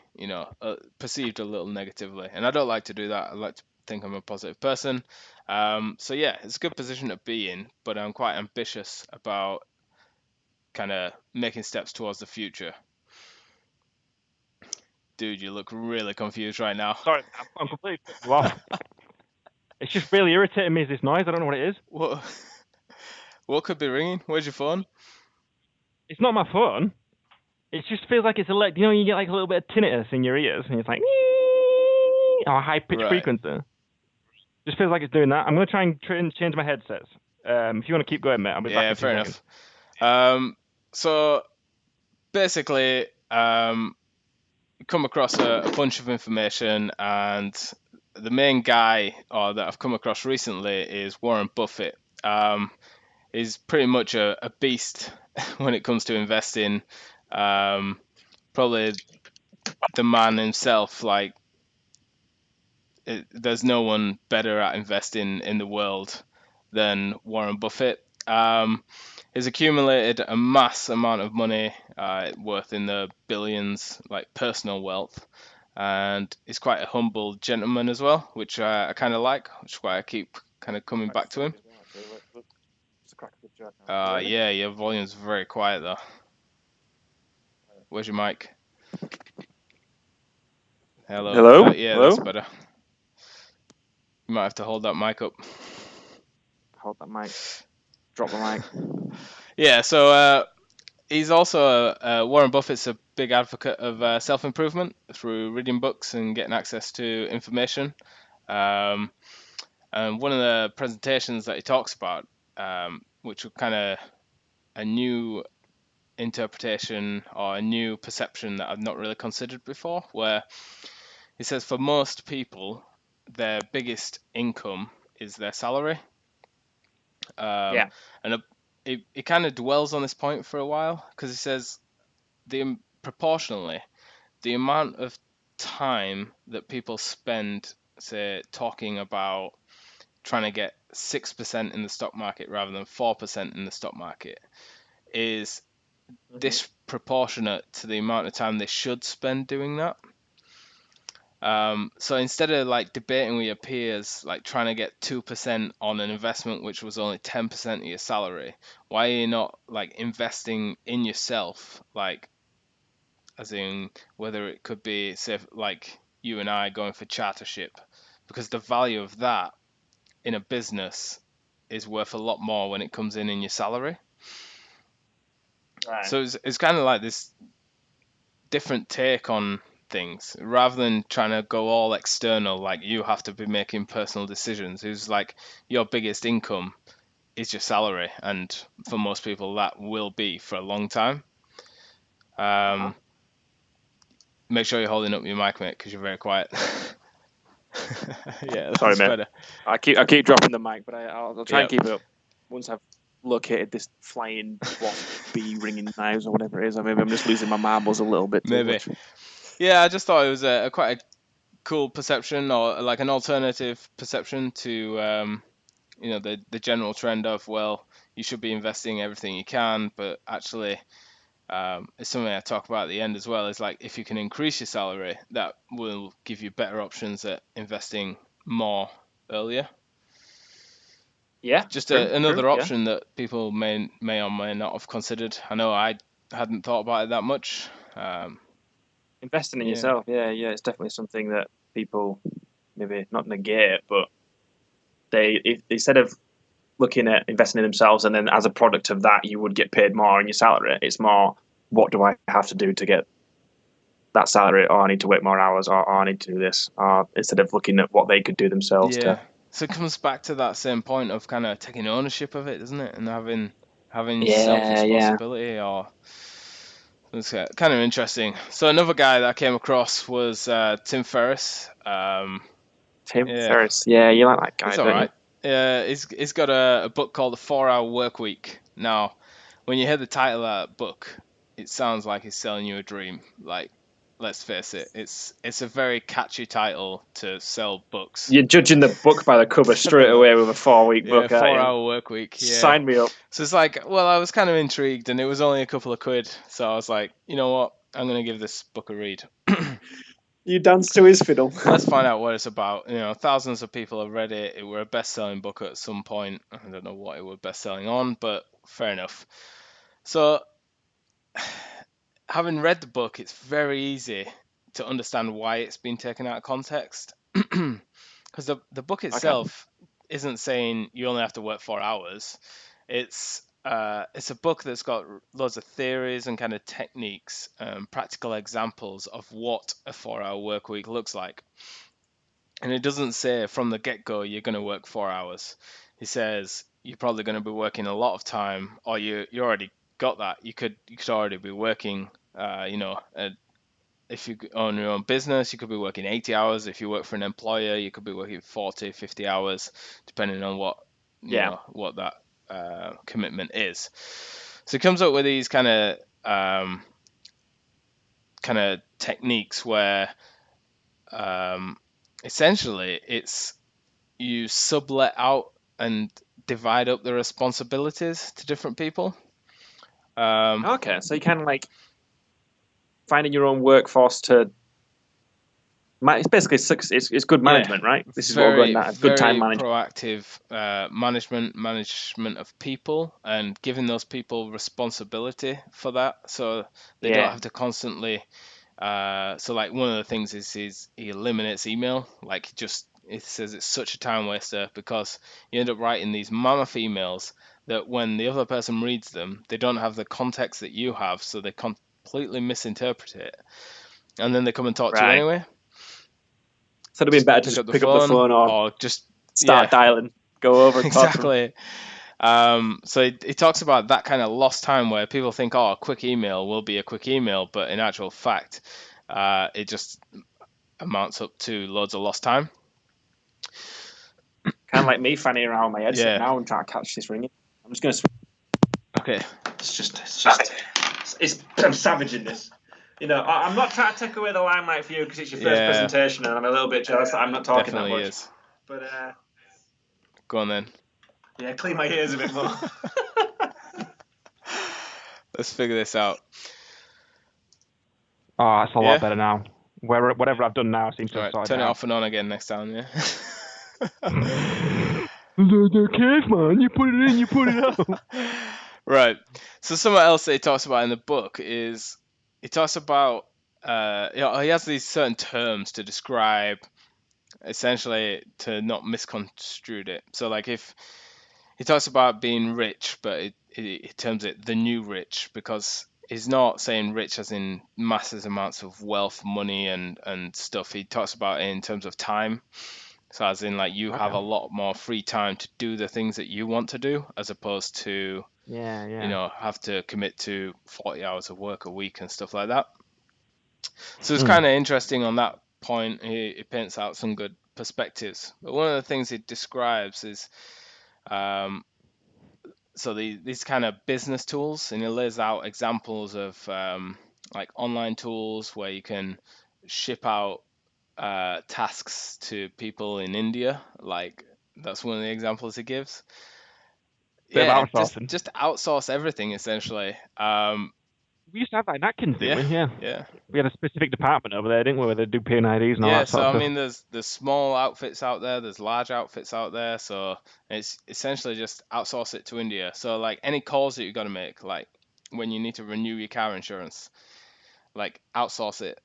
perceived a little negatively, and I don't like to do that. I like to think I'm a positive person. So yeah, it's a good position to be in, but I'm quite ambitious about kind of making steps towards the future. Dude, you look really confused right now. Sorry, I'm completely putting you off. It's just really irritating me, is this noise. I don't know what it is. What? What could be ringing? Where's your phone? It's not my phone. It just feels like it's you get like a little bit of tinnitus in your ears, and it's like, or a high pitched Right. frequency. Just feels like it's doing that. I'm gonna try and change my headsets. If you want to keep going, mate, I'll be back Yeah, in 2 fair seconds. enough. So basically, come across a bunch of information, and the main guy that I've come across recently is Warren Buffett. He's pretty much a beast when it comes to investing. Probably the man himself. Like, there's no one better at investing in the world than Warren Buffett. He's accumulated a mass amount of money, worth in the billions, like personal wealth, and he's quite a humble gentleman as well, which I kind of like, which is why I keep kind of coming back to him. Yeah, your volume's very quiet though. Where's your mic? Hello. Hello? Yeah, Hello? that's better. You might have to hold that mic up. Hold that mic. Drop the mic. Yeah, so he's also Warren Buffett's a big advocate of self-improvement through reading books and getting access to information. And one of the presentations that he talks about, which was kind of a new interpretation or a new perception that I've not really considered before, where he says for most people, their biggest income is their salary. Yeah. And he kind of dwells on this point for a while because he says proportionally, the amount of time that people spend, say, talking about trying to get 6% in the stock market rather than 4% in the stock market is disproportionate to the amount of time they should spend doing that. So instead of like debating with your peers, like trying to get 2% on an investment which was only 10% of your salary, why are you not like investing in yourself? Like, as in whether it could be, say, like you and I going for chartership, because the value of that in a business is worth a lot more when it comes in your salary. Right. So it's kind of like this different take on things rather than trying to go all external, like you have to be making personal decisions. It's like your biggest income is your salary, and for most people that will be for a long time. Make sure you're holding up your mic, mate, because you're very quiet. Yeah, that's Sorry, mate. better. I keep dropping the mic, but I'll try and Yep. keep it up. Once I've located this flying wasp bee ringing knives or whatever it is, maybe I'm just losing my marbles a little bit too Maybe. much. Yeah, I just thought it was a quite a cool perception, or like an alternative perception to the general trend of, well, you should be investing everything you can, but actually it's something I talk about at the end as well, is like if you can increase your salary, that will give you better options at investing more earlier. Yeah. Just True, another true, option that people may or may not have considered. I know I hadn't thought about it that much. Investing in Yeah. yourself, yeah, it's definitely something that people maybe not negate, but instead of looking at investing in themselves and then as a product of that you would get paid more on your salary, it's more, what do I have to do to get that salary, or I need to work more hours, or I need to do this, instead of looking at what they could do themselves Yeah. to. So it comes back to that same point of kind of taking ownership of it, doesn't it? And having Yeah. self-responsibility, or it's kind of interesting. So another guy that I came across was Tim Ferriss. Tim Yeah, Ferriss. Yeah, you like that guy, he's all don't you? right. Yeah, he's got a book called The 4 Hour Work Week. Now, when you hear the title of that book, it sounds like he's selling you a dream. Like, let's face it, it's a very catchy title to sell books. You're judging the book by the cover straight Definitely. away with a 4-week Yeah, book, aren't four you? hour work week. Yeah. Sign me up. So it's like, well, I was kind of intrigued, and it was only a couple of quid. So I was like, you know what? I'm gonna give this book a read. You dance to his fiddle. Let's find out what it's about. Thousands of people have read it. It were a best-selling book at some point. I don't know what it was best-selling on, but fair enough. So, having read the book, it's very easy to understand why it's been taken out of context. Because the book Okay. itself isn't saying you only have to work 4 hours. It's a book that's got loads of theories and kind of techniques, practical examples of what a 4 hour work week looks like. And it doesn't say from the get-go you're going to work 4 hours. He says you're probably going to be working a lot of time, or you already got that. You could already be working. If you own your own business, you could be working 80 hours. If you work for an employer, you could be working 40, 50 hours, depending on what Yeah. what that commitment is. So he comes up with these kind of techniques where essentially it's you sublet out and divide up the responsibilities to different people. Okay, so you kind of like finding your own workforce to It's basically it's good management, right? This is what we're going at. Good time very management. proactive management of people, and giving those people responsibility for that, so they don't Yeah. have to constantly. So like one of the things is he eliminates email. Like it says it's such a time waster because you end up writing these mammoth emails that when the other person reads them, they don't have the context that you have, so they completely misinterpret it, and then they come and talk to you Right. anyway. So it'd be better to just pick up the phone or just start dialing, go over and talk to them. exactly. So it talks about that kind of lost time where people think, oh, a quick email will be a quick email, but in actual fact, it just amounts up to loads of lost time. Kind of like me fanning around my headset Yeah. now and trying to catch this ringing. I'm just going to. Okay. I'm savage in this. You know, I'm not trying to take away the limelight for you because it's your first presentation, and I'm a little bit jealous that I'm not talking Definitely that much. is. But go on then. Yeah, clean my ears a bit more. Let's figure this out. Oh, it's a lot better now. Whatever I've done now seems to have sorted turn it out. off and on again next time, yeah. The caveman, you put it in, you put it out. Right. So something else that he talks about in the book is he talks about he has these certain terms to describe, essentially, to not misconstrue it. So like if he talks about being rich, but he terms it the new rich, because he's not saying rich as in massive amounts of wealth, money, and stuff. He talks about it in terms of time. So as in, like, you have a lot more free time to do the things that you want to do, as opposed to have to commit to 40 hours of work a week and stuff like that. So it's kind of interesting on that point. He paints out some good perspectives. But one of the things he describes is these kind of business tools, and he lays out examples of like online tools where you can ship out tasks to people in India. Like that's one of the examples he gives. Yeah, just outsource everything essentially. We used to have that in Atkins, didn't we? Yeah. We had a specific department over there, didn't we, where they do PNIDs and all that sort of stuff. Yeah, so I mean, there's small outfits out there, there's large outfits out there, so it's essentially just outsource it to India. So like any calls that you got to make, like when you need to renew your car insurance, like outsource it.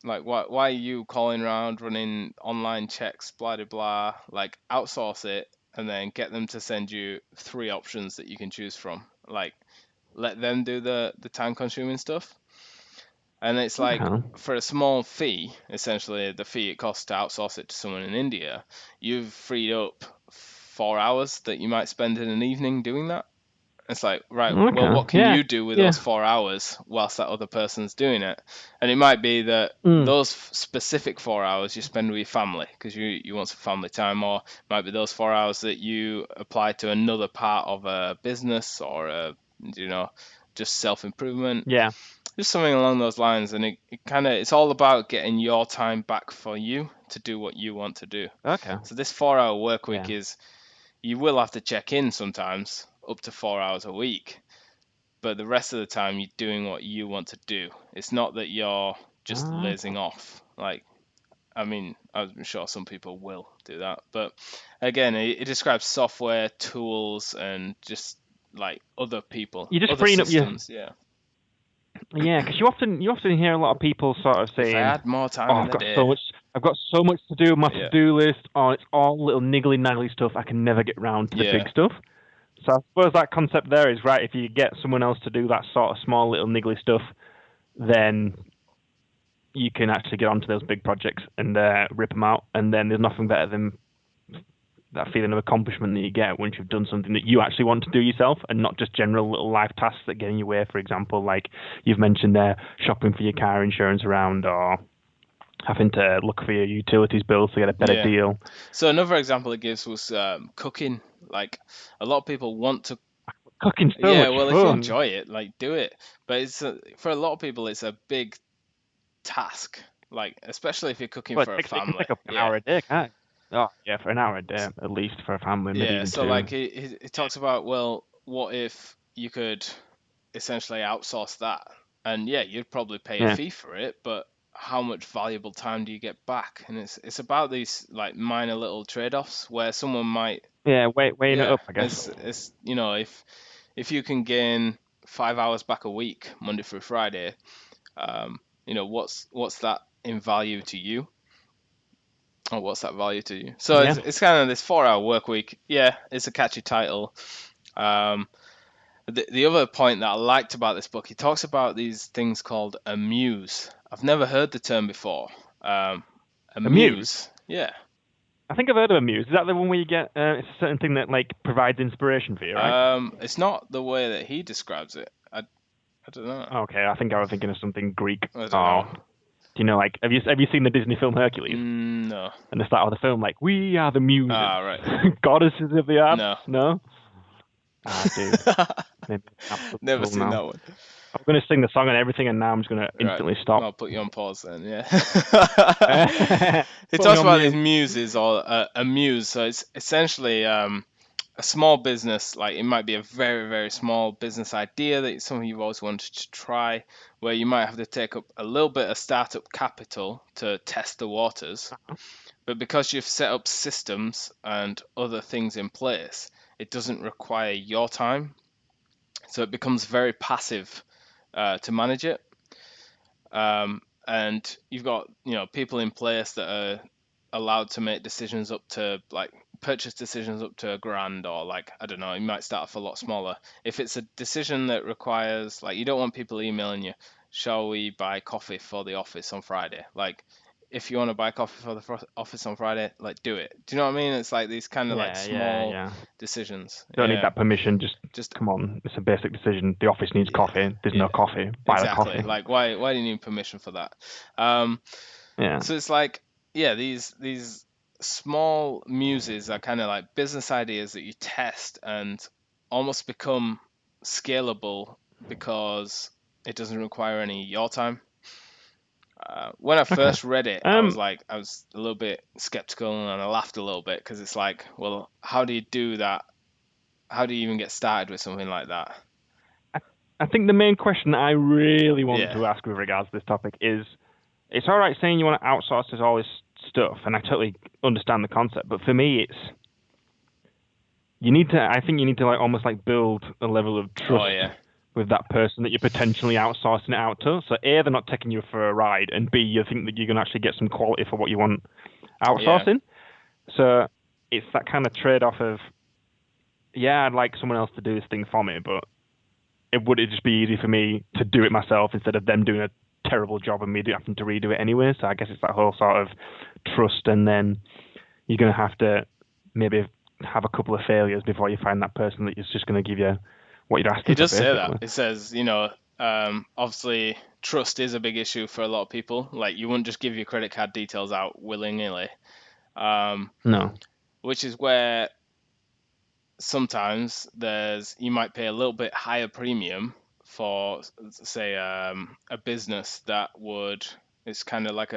Like why are you calling around running online checks, blah blah blah? Like outsource it and then get them to send you 3 options that you can choose from. Like let them do the time consuming stuff. And it's like, for a small fee, essentially the fee it costs to outsource it to someone in India, you've freed up 4 hours that you might spend in an evening doing that. It's like, right, well, what can you do with those 4 hours whilst that other person's doing it? And it might be that those specific 4 hours you spend with your family because you want some family time, or it might be those 4 hours that you apply to another part of a business or just self-improvement. Yeah. Just something along those lines, and it's all about getting your time back for you to do what you want to do. Okay. So this 4-hour work week is, you will have to check in sometimes, up to 4 hours a week, but the rest of the time you're doing what you want to do. It's not that you're just lazing off. Like, I mean, I'm sure some people will do that, but again, it describes software, tools, and just like other people, you're just other freeing systems. Yeah, because you often hear a lot of people sort of saying, if I had more time in the day. I've got so much to do on my to-do list. Oh, it's all little niggly-naggly stuff. I can never get round to the big stuff. So I suppose that concept there is right. If you get someone else to do that sort of small little niggly stuff, then you can actually get onto those big projects and rip them out. And then there's nothing better than that feeling of accomplishment that you get once you've done something that you actually want to do yourself, and not just general little life tasks that get in your way. For example, like you've mentioned there, shopping for your car insurance around, or having to look for your utilities bills to get a better deal. So another example it gives was cooking. Like, a lot of people want to cooking's so much fun. If you enjoy it, like, do it. But it's for a lot of people, it's a big task. Like, especially if you're cooking for a family. It can take up an hour a day, can't it? Oh, yeah, for an hour a day, at least, for a family, maybe even so two. like, he talks about, well, what if you could essentially outsource that? And yeah, you'd probably pay a fee for it, but how much valuable time do you get back? And it's about these like minor little trade-offs where someone might, Yeah, weighing it yeah, up, I guess. it's if you can gain 5 hours back a week, Monday through Friday, what's that in value to you? Or what's that value to you? So Yeah. it's kind of this 4-hour work week. Yeah, it's a catchy title. The other point that I liked about this book, he talks about these things called a muse. I've never heard the term before. A A muse. muse. Yeah. I think I've heard of a muse. Is that the one where you get it's a certain thing that like provides inspiration for you, right? It's not the way that he describes it. I don't know. Okay, I think I was thinking of something Greek. I don't Oh, know. do you know, like, have you seen the Disney film Hercules? No. And the start of the film, like, we are the muses, Ah, right. goddesses of the earth. No. No. Ah, dude. Maybe absolute Never fool seen now. that one. I'm gonna sing the song and everything, and now I'm just gonna instantly Right. stop. I'll put you on pause then. Yeah. He Put me talks on about these mute. muses or a muse. So it's essentially a small business. Like it might be a very very small business idea that something you've always wanted to try, where you might have to take up a little bit of startup capital to test the waters. But because you've set up systems and other things in place, it doesn't require your time. So it becomes very passive to manage it. And you've got people in place that are allowed to make decisions up to like purchase decisions up to $1,000, or like I don't know, you might start off a lot smaller. If it's a decision that requires like you don't want people emailing you, shall we buy coffee for the office on Friday? Like if you want to buy coffee for the office on Friday, like do it. Do you know what I mean? It's like these kind of like small Yeah. decisions. Don't need Yeah, that permission. Just just come on. It's a basic decision. The office needs coffee. There's no coffee. Buy the exactly. coffee. Like why do you need permission for that? Um, Yeah. So it's like, yeah, these small muses are kind of like business ideas that you test and almost become scalable because it doesn't require any of your time. When I Okay. first read it, I was a little bit skeptical and I laughed a little bit because it's like, well, how do you do that? How do you even get started with something like that? I think the main question that I really want Yeah. to ask with regards to this topic is, it's all right saying you want to outsource this all this stuff, and I totally understand the concept, but for me, it's I think you need to like almost like build a level of trust Oh yeah. with that person that you're potentially outsourcing it out to. So A, they're not taking you for a ride, and B, you think that you're gonna actually get some quality for what you want outsourcing. So it's that kind of trade-off of, yeah, I'd like someone else to do this thing for me, but would it just be easy for me to do it myself instead of them doing a terrible job and me having to redo it anyway? So I guess it's that whole sort of trust, and then you're going to have to maybe have a couple of failures before you find that person that is just going to give you what you're asking It for, does say basically. that. It says, obviously trust is a big issue for a lot of people. Like you wouldn't just give your credit card details out willy-nilly. No. Which is where sometimes you might pay a little bit higher premium for, say, a business that it's kind of like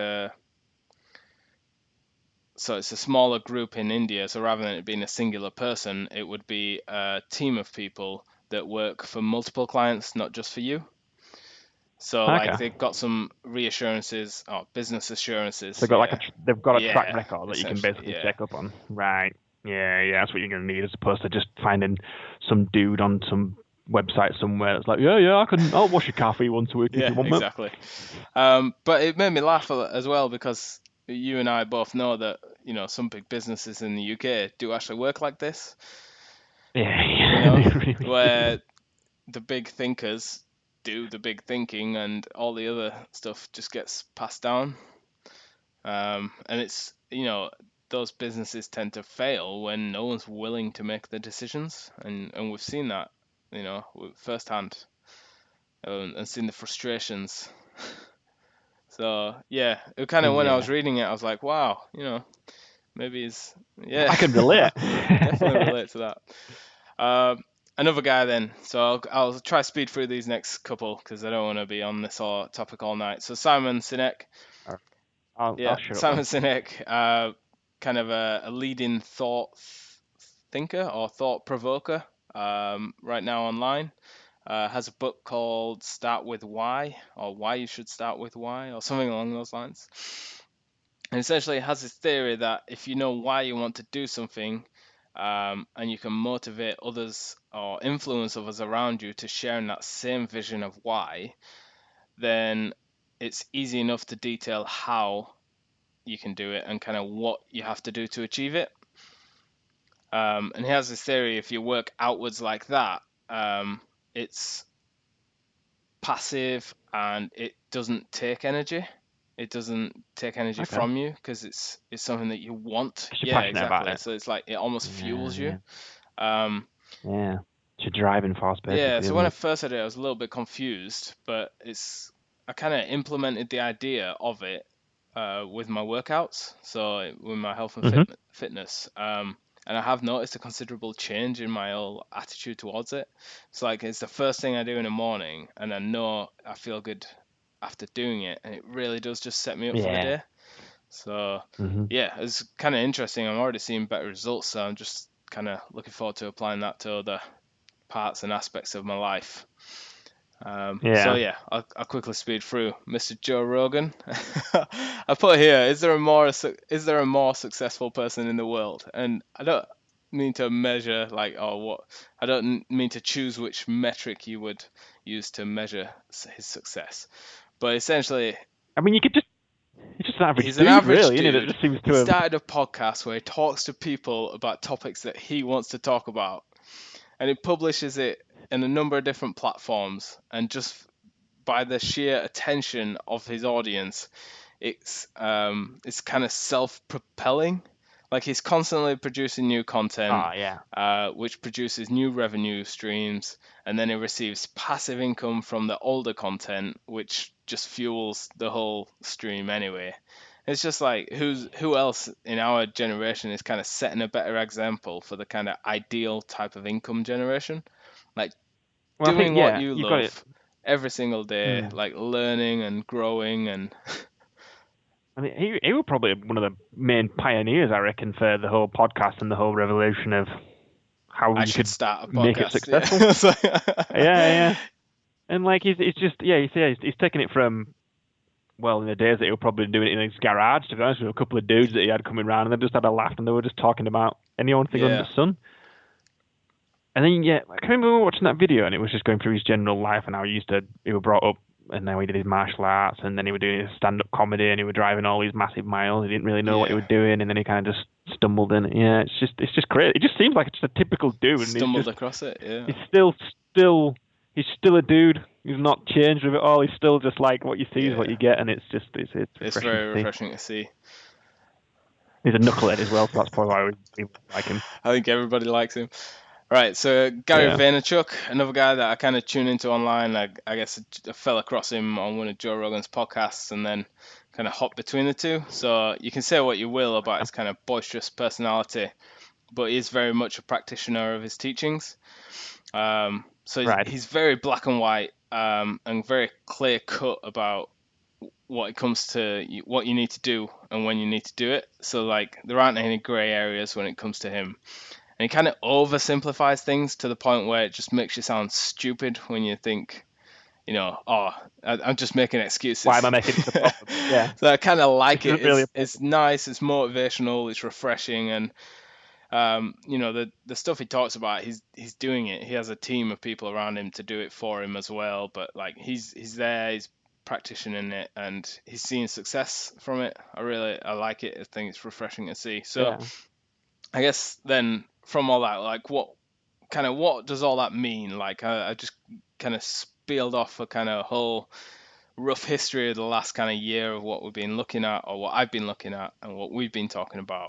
so it's a smaller group in India. So rather than it being a singular person, it would be a team of people that work for multiple clients, not just for you. So like Okay. they've got some reassurances or business assurances. So they've got a track Yeah, record that you can essentially, basically yeah. check up on. Right. Yeah, that's what you're going to need, as opposed to just finding some dude on some website somewhere that's like, I'll wash your car for you once a week if Yeah, you want, mate. exactly. But it made me laugh as well because you and I both know that some big businesses in the UK do actually work like this. Yeah, they really Where the big thinkers do the big thinking and all the other stuff just gets passed down. And it's those businesses tend to fail when no one's willing to make the decisions, and we've seen that firsthand, and seen the frustrations. So yeah, it kind of when I was reading it, I was like, wow, maybe it's I can relate. definitely relate to that. Another guy then. So I'll try speed through these next couple because I don't want to be on this topic all night. So Simon Sinek. I'll shut up Simon then. Sinek, kind of a leading thought thinker or thought provoker right now online. has a book called Start With Why, or Why You Should Start With Why, or something along those lines. And essentially, it has this theory that if you know why you want to do something, and you can motivate others or influence others around you to share in that same vision of why, then it's easy enough to detail how you can do it and kind of what you have to do to achieve it. And he has this theory: if you work outwards like that, it's passive and it doesn't take energy. It doesn't take energy Okay. from you because it's something that you want. Because you're Yeah, passionate about exactly. it. So it's like it almost fuels you. Yeah. It's your driving force, basically, Yeah, so isn't when I it? first heard it, I was a little bit confused, but I kind of implemented the idea of it with my workouts, so with my health and Mm-hmm. fitness, and I have noticed a considerable change in my whole attitude towards it. It's like it's the first thing I do in the morning, and I know I feel good after doing it, and it really does just set me up for the Yeah. day. So Mm-hmm. yeah, it's kind of interesting. I'm already seeing better results, so I'm just kind of looking forward to applying that to other parts and aspects of my life. So Yeah. yeah, I'll quickly speed through Mr. Joe Rogan. I put here: is there a more successful person in the world? And I don't mean to measure like what. I don't mean to choose which metric you would use to measure his success. But essentially, I mean, he's just an average he's an dude, average really, isn't it? That dude. just seems He to have. started a podcast where he talks to people about topics that he wants to talk about, and he publishes it in a number of different platforms. And just by the sheer attention of his audience, it's kind of self-propelling. Like he's constantly producing new content, Oh, yeah. which produces new revenue streams, and then he receives passive income from the older content, which just fuels the whole stream anyway. It's just like who else in our generation is kind of setting a better example for the kind of ideal type of income generation, like Well, I think, doing what yeah, you you've got it. love every single day, Mm. like learning and growing and I mean, he was probably one of the main pioneers, I reckon, for the whole podcast and the whole revolution of how I you should could start a make it podcast. successful. Yeah. So- Yeah. And like he's just he's taking it from, well, in the days that he was probably doing it in his garage, to be honest, with a couple of dudes that he had coming around, and they just had a laugh and they were just talking about any old thing under yeah. the sun. And then yeah, I can remember watching that video, and it was just going through his general life and how he was brought up, and now he did his martial arts, and then he was doing his stand-up comedy, and he was driving all these massive miles. He didn't really know what he Yeah. was doing, and then he kind of just stumbled in it. Yeah, it's just crazy. It just seems like it's just a typical dude, and Stumbled across it. Yeah. he's still a dude. He's not changed with it all. He's still just like what you see is what Yeah. you get, and it's It's refreshing very to see. refreshing to see. He's a knucklehead as well, so that's probably why we like him. I think everybody likes him. Right, so Gary Yeah. Vaynerchuk, another guy that I kind of tune into online. I guess I fell across him on one of Joe Rogan's podcasts and then kind of hopped between the two. So you can say what you will about his kind of boisterous personality, but he's very much a practitioner of his teachings. So Right. he's very black and white and very clear cut about what it comes to what you need to do and when you need to do it. So like there aren't any gray areas when it comes to him. And he kind of oversimplifies things to the point where it just makes you sound stupid when you think, I'm just making excuses. Why am I making it a problem? Yeah. So I kind of like This it. isn't really a It's nice, it's motivational, it's refreshing, and the stuff he talks about, he's doing it. He has a team of people around him to do it for him as well. But like he's there, he's practicing it, and he's seeing success from it. I like it. I think it's refreshing to see. So Yeah. I guess then from all that, like what does all that mean? Like I just kind of spieled off a kind of whole rough history of the last kind of year of what we've been looking at, or what I've been looking at, and what we've been talking about.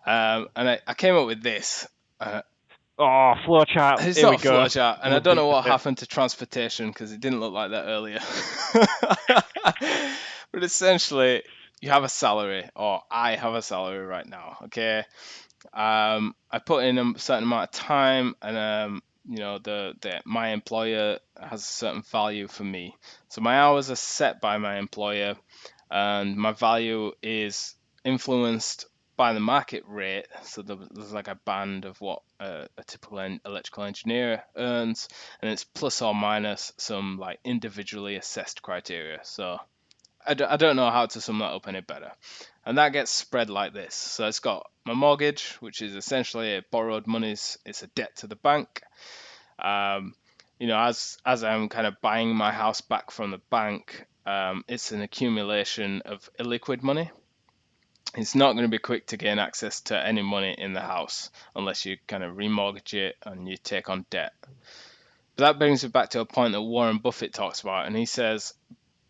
And I came up with this. Oh, flowchart. It's Here not we a go. flowchart, and I don't know what happened to transportation because it didn't look like that earlier. But essentially, you have a salary, or I have a salary right now. Okay, I put in a certain amount of time, and my employer has a certain value for me. So my hours are set by my employer, and my value is influenced by the market rate. So there's like a band of what a typical electrical engineer earns, and it's plus or minus some like individually assessed criteria. So I don't know how to sum that up any better. And that gets spread like this. So it's got my mortgage, which is essentially a borrowed monies. It's a debt to the bank. As I'm kind of buying my house back from the bank, it's an accumulation of illiquid money. It's not going to be quick to gain access to any money in the house unless you kind of remortgage it and you take on debt. But that brings me back to a point that Warren Buffett talks about, and he says,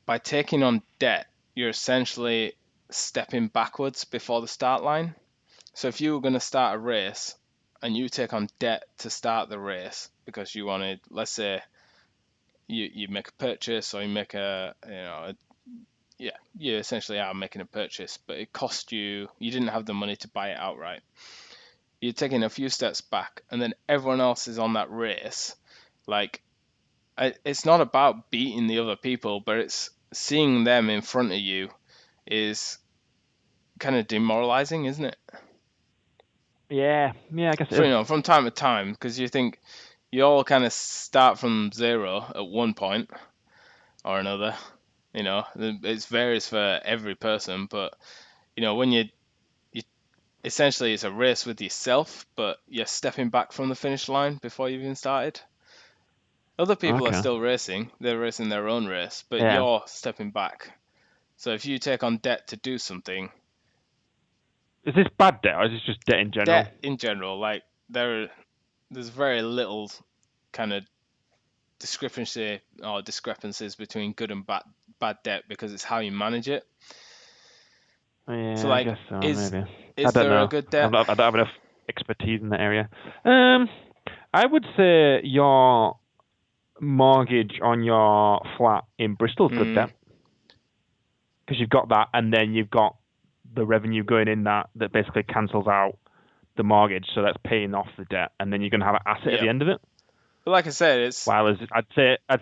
by taking on debt, you're essentially stepping backwards before the start line. So if you were going to start a race and you take on debt to start the race because you wanted, let's say, you make a purchase or you make you essentially are making a purchase, but it cost you didn't have the money to buy it outright. You're taking a few steps back, and then everyone else is on that race. Like, it's not about beating the other people, but it's seeing them in front of you is kind of demoralizing, isn't it? Yeah, I guess it So, is. from time to time, because you think you all kind of start from zero at one point or another. It varies for every person, but when you essentially it's a race with yourself, but you're stepping back from the finish line before you've even started. Other people are Okay. still racing; they're racing their own race, but Yeah. you're stepping back. So if you take on debt to do something, Is this bad debt or is this just debt in general? debt in general, like there's very little kind of discrepancies between good and bad debt because it's how you manage it. So Yeah, I like, guess so. is Maybe. I is don't there a know. good I debt? don't have enough expertise in that area. I would say your mortgage on your flat in Bristol's good debt because you've got that, and then you've got the revenue going in that basically cancels out the mortgage, so that's paying off the debt, and then you're going to have an asset at Yeah. the end of it. But like I said, it's While I'd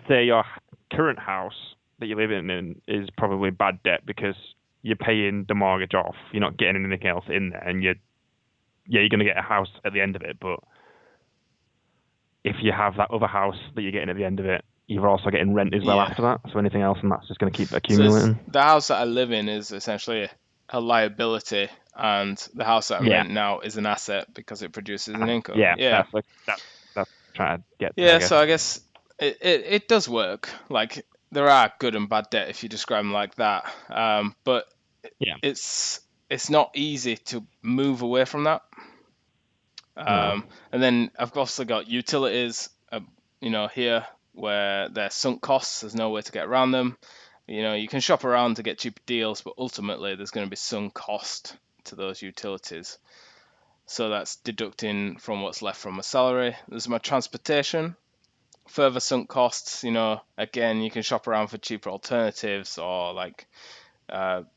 say your current house that you're living in is probably bad debt because you're paying the mortgage off. You're not getting anything else in there, and you're going to get a house at the end of it. But if you have that other house that you're getting at the end of it, you're also getting rent as well after that. So anything else, and that's just going to keep accumulating. the house that I live in is essentially a liability, and the house that I'm renting out is an asset because it produces an income. Yeah. That's trying to get to, I Yeah, guess. so I guess it does work. Like, there are good and bad debt if you describe them like that. But Yeah. it's not easy to move away from that. No. And then I've also got utilities, here where they're sunk costs. There's no way to get around them. You can shop around to get cheaper deals, but ultimately there's going to be some cost to those utilities. So that's deducting from what's left from my salary. There's my transportation, further sunk costs. Again, you can shop around for cheaper alternatives or like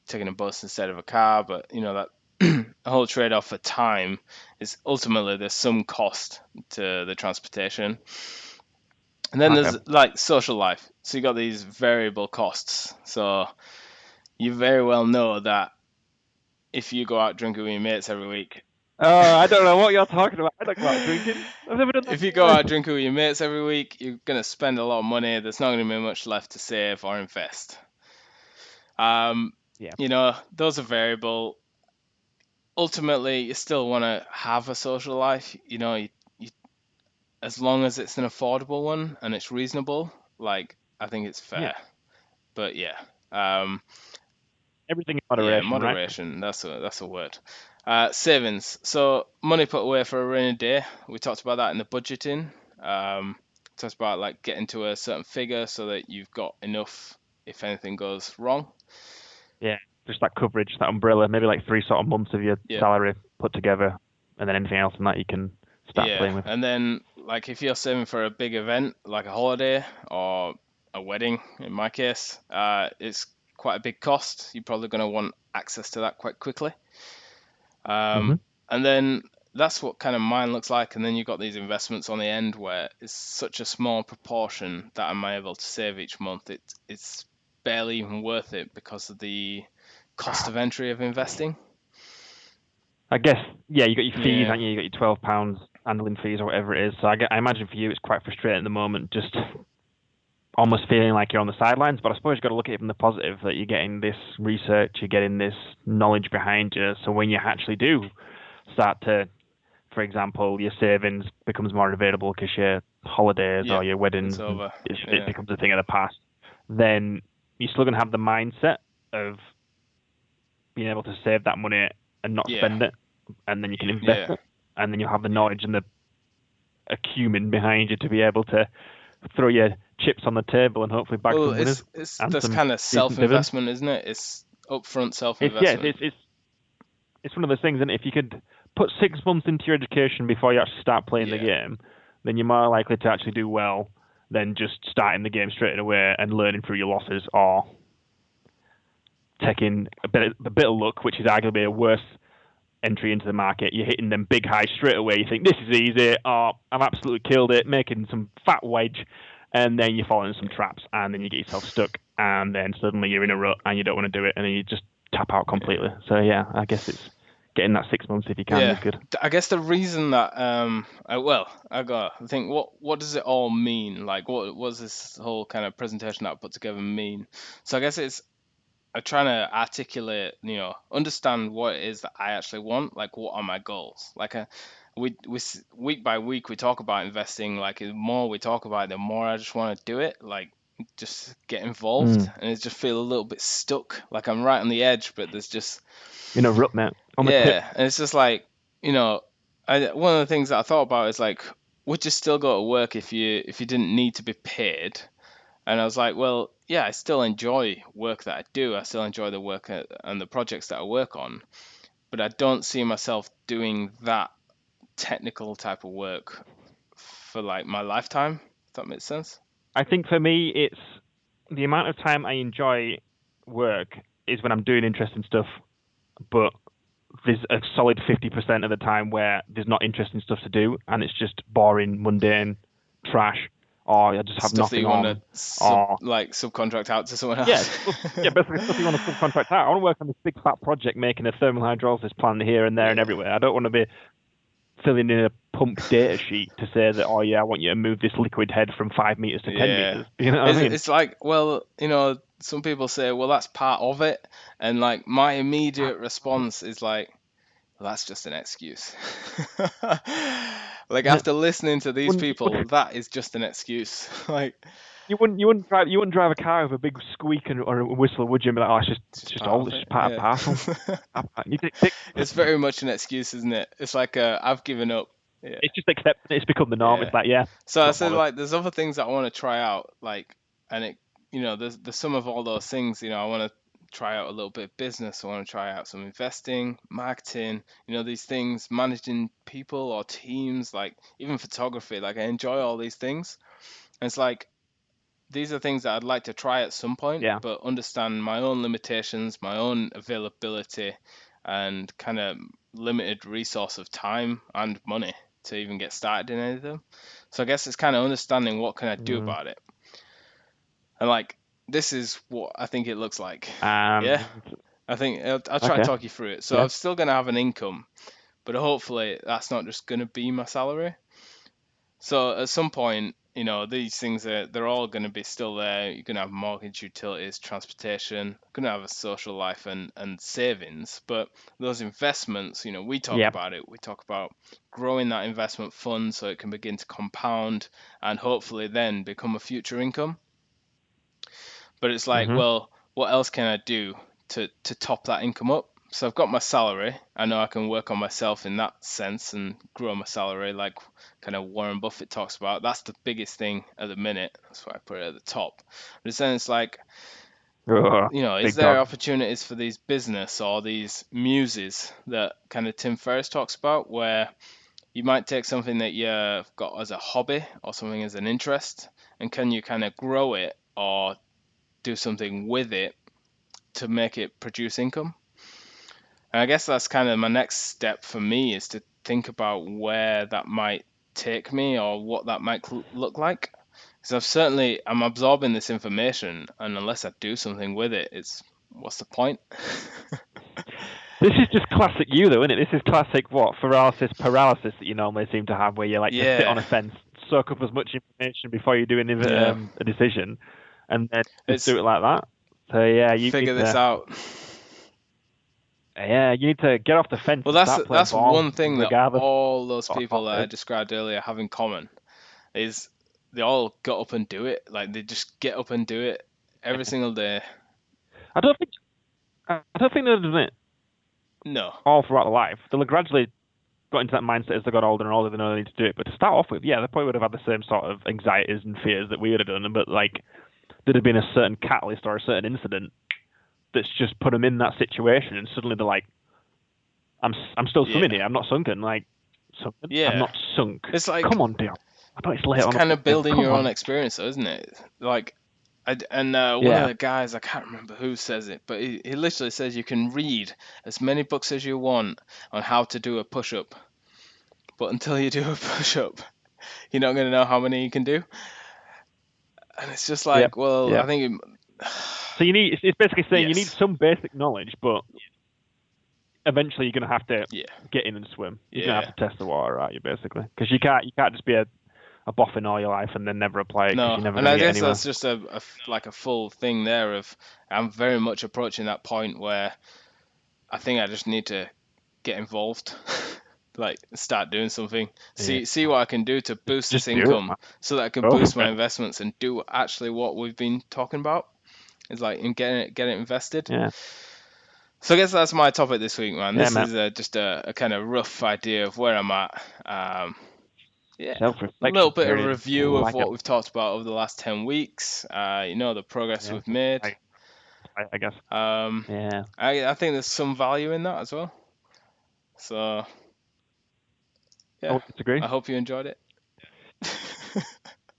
taking a bus instead of a car, but that a whole trade-off for time is ultimately there's some cost to the transportation. And then there's like social life. So you got these variable costs. So you very well know that if you go out drinking with your mates every week. I don't know what you're talking about. I don't go out drinking. I've never done that. If you go out drinking with your mates every week, you're gonna spend a lot of money. There's not gonna be much left to save or invest. Those are variable. Ultimately, you still want to have a social life. As long as it's an affordable one and it's reasonable, like, I think it's fair. Yeah. But yeah, everything in moderation, moderation. Right? That's a word. Savings. So money put away for a rainy day. We talked about that in the budgeting. Talked about like getting to a certain figure so that you've got enough if anything goes wrong. Yeah, just that coverage, that umbrella, maybe like 3 sort of months of your salary put together, and then anything else than that you can start playing with. And then like if you're saving for a big event like a holiday or a wedding, in my case, it's quite a big cost. You're probably going to want access to that quite quickly. And then that's what kind of mine looks like. And then you've got these investments on the end where it's such a small proportion that I'm able to save each month. It's barely even worth it because of the cost of entry of investing. I guess, yeah, you got your fees, Yeah. haven't you? You got your £12 handling fees or whatever it is. So I imagine for you it's quite frustrating at the moment, just almost feeling like you're on the sidelines. But I suppose you've got to look at it from the positive that you're getting this research, you're getting this knowledge behind you. So when you actually do start to, for example, your savings becomes more available because your holidays Yeah. or your weddings, It's over. it Yeah. becomes a thing of the past, then you're still going to have the mindset of being able to save that money and not Yeah. spend it, and then you can invest Yeah. it, and then you'll have the knowledge and the acumen behind you to be able to throw your chips on the table and hopefully bag Well, some winners it's and that's some kind of decent dividends. self-investment, isn't it? It's upfront It's yeah, self-investment. it's one of those things, and if you could put 6 months into your education before you actually start playing the Yeah. game, then you're more likely to actually do well than just starting the game straight away and learning through your losses or taking a bit of luck, which is arguably a worse entry into the market. You're hitting them big highs straight away. You think this is easy. Oh, I've absolutely killed it, making some fat wedge, and then you fall into some traps, and then you get yourself stuck, and then suddenly you're in a rut, and you don't want to do it, and then you just tap out completely. So yeah, I guess it's getting that 6 months if you can Yeah. is good. I guess the reason that I think what does it all mean? Like what was this whole kind of presentation that I put together mean? So I guess it's I'm trying to articulate, understand what it is that I actually want. Like, what are my goals? Like, week by week we talk about investing. Like, the more we talk about it, the more I just want to do it. Like, just get involved, and it just feel a little bit stuck. Like I'm right on the edge, but there's just In a rut, mate. On the tip. and it's just like one of the things that I thought about is like, would you still go to work if you didn't need to be paid? And I was like, well, yeah, I still enjoy work that I do. I still enjoy the work and the projects that I work on, but I don't see myself doing that technical type of work for like my lifetime. If that makes sense. I think for me, it's the amount of time I enjoy work is when I'm doing interesting stuff, but there's a solid 50% of the time where there's not interesting stuff to do, and it's just boring, mundane, trash, or I just have Stuff that nothing you want to on, or subcontract out to someone yeah, else. basically stuff you want to subcontract out. I want to work on this big fat project making a thermal hydrolysis plant here and there and everywhere. I don't want to be filling in a pump data sheet to say that, oh yeah, I want you to move this liquid head from 5 meters to 10 meters. You know what I mean? It's like, well, some people say, well, that's part of it, and like my immediate response is like, well, that's just an excuse. Like after listening to these people, that is just an excuse. Like you wouldn't drive a car with a big squeak or a whistle, would you? And be like, oh, it's just part old, of it's it. just part Yeah. and parcel. It's very much an excuse, isn't it? It's like I've given up. Yeah. It's just accepting it. It's become the norm. Yeah. It's like, yeah, So I not said bothered. like there's other things that I want to try out, like, and it, the sum of all those things, I want to try out a little bit of business. I want to try out some investing, marketing, these things, managing people or teams, like even photography. Like I enjoy all these things. And it's like these are things that I'd like to try at some point, Yeah. but understand my own limitations, my own availability, and kind of limited resource of time and money to even get started in any of them. So I guess it's kind of understanding what can I do about it. And like this is what I think it looks like. Yeah. I think I'll try to talk you through it. So Yeah. I'm still going to have an income, but hopefully that's not just going to be my salary. So at some point, these things they're all going to be still there. You're going to have mortgage, utilities, transportation, going to have a social life and savings. But those investments, we talk Yep. about it. We talk about growing that investment fund so it can begin to compound and hopefully then become a future income. But it's like, well, what else can I do to top that income up? So I've got my salary. I know I can work on myself in that sense and grow my salary like kind of Warren Buffett talks about. That's the biggest thing at the minute. That's why I put it at the top. But then it's like, is there opportunities for these business or these muses that kind of Tim Ferriss talks about where you might take something that you've got as a hobby or something as an interest, and can you kind of grow it or do something with it to make it produce income? And I guess that's kind of my next step for me is to think about where that might take me or what that might look like. Because I'm absorbing this information, and unless I do something with it, what's the point? This is just classic you, though, isn't it? This is classic paralysis that you normally seem to have, where you like to sit on a fence, soak up as much information before you do a decision, and then just do it like that. So yeah, you figure need this out. Yeah, you need to get off the fence. Well, and start playing that's ball, one thing that regardless all those of people that I it. described earlier have in common is they all got up and do it. Like they just get up and do it every single day. I don't think they've done it No. all throughout their life. They'll gradually got into that mindset as they got older and older. They know they need to do it. But to start off with, yeah, they probably would have had the same sort of anxieties and fears that we would have done. But like, there'd have been a certain catalyst or a certain incident that's just put them in that situation, and suddenly they're like, I'm still swimming here. I'm not sunken. Like, sunken. Yeah. I'm not sunk. It's like, come on, dear. I know it's late it's on. kind of building your on. own experience, though, isn't it? Like, one of the guys, I can't remember who says it, but he literally says you can read as many books as you want on how to do a push-up, but until you do a push-up, you're not going to know how many you can do. And it's just like, I think... So it's basically saying you need some basic knowledge, but eventually you're going to have to get in and swim. You're going to have to test the water, aren't you, basically? Because you can't just be a boffin all your life and then never apply it. No, you're never and I guess anywhere. that's just a full thing there of I'm very much approaching that point where I think I just need to get involved, like start doing something, see what I can do to boost this income so that I can boost my investments and do actually what we've been talking about. Is like in get it invested. Yeah. So I guess that's my topic this week, man. This is just a kind of rough idea of where I'm at. A little bit of review of what we've talked about over the last 10 weeks. The progress we've made. I guess. I think there's some value in that as well. So, yeah. I would disagree. I hope you enjoyed it.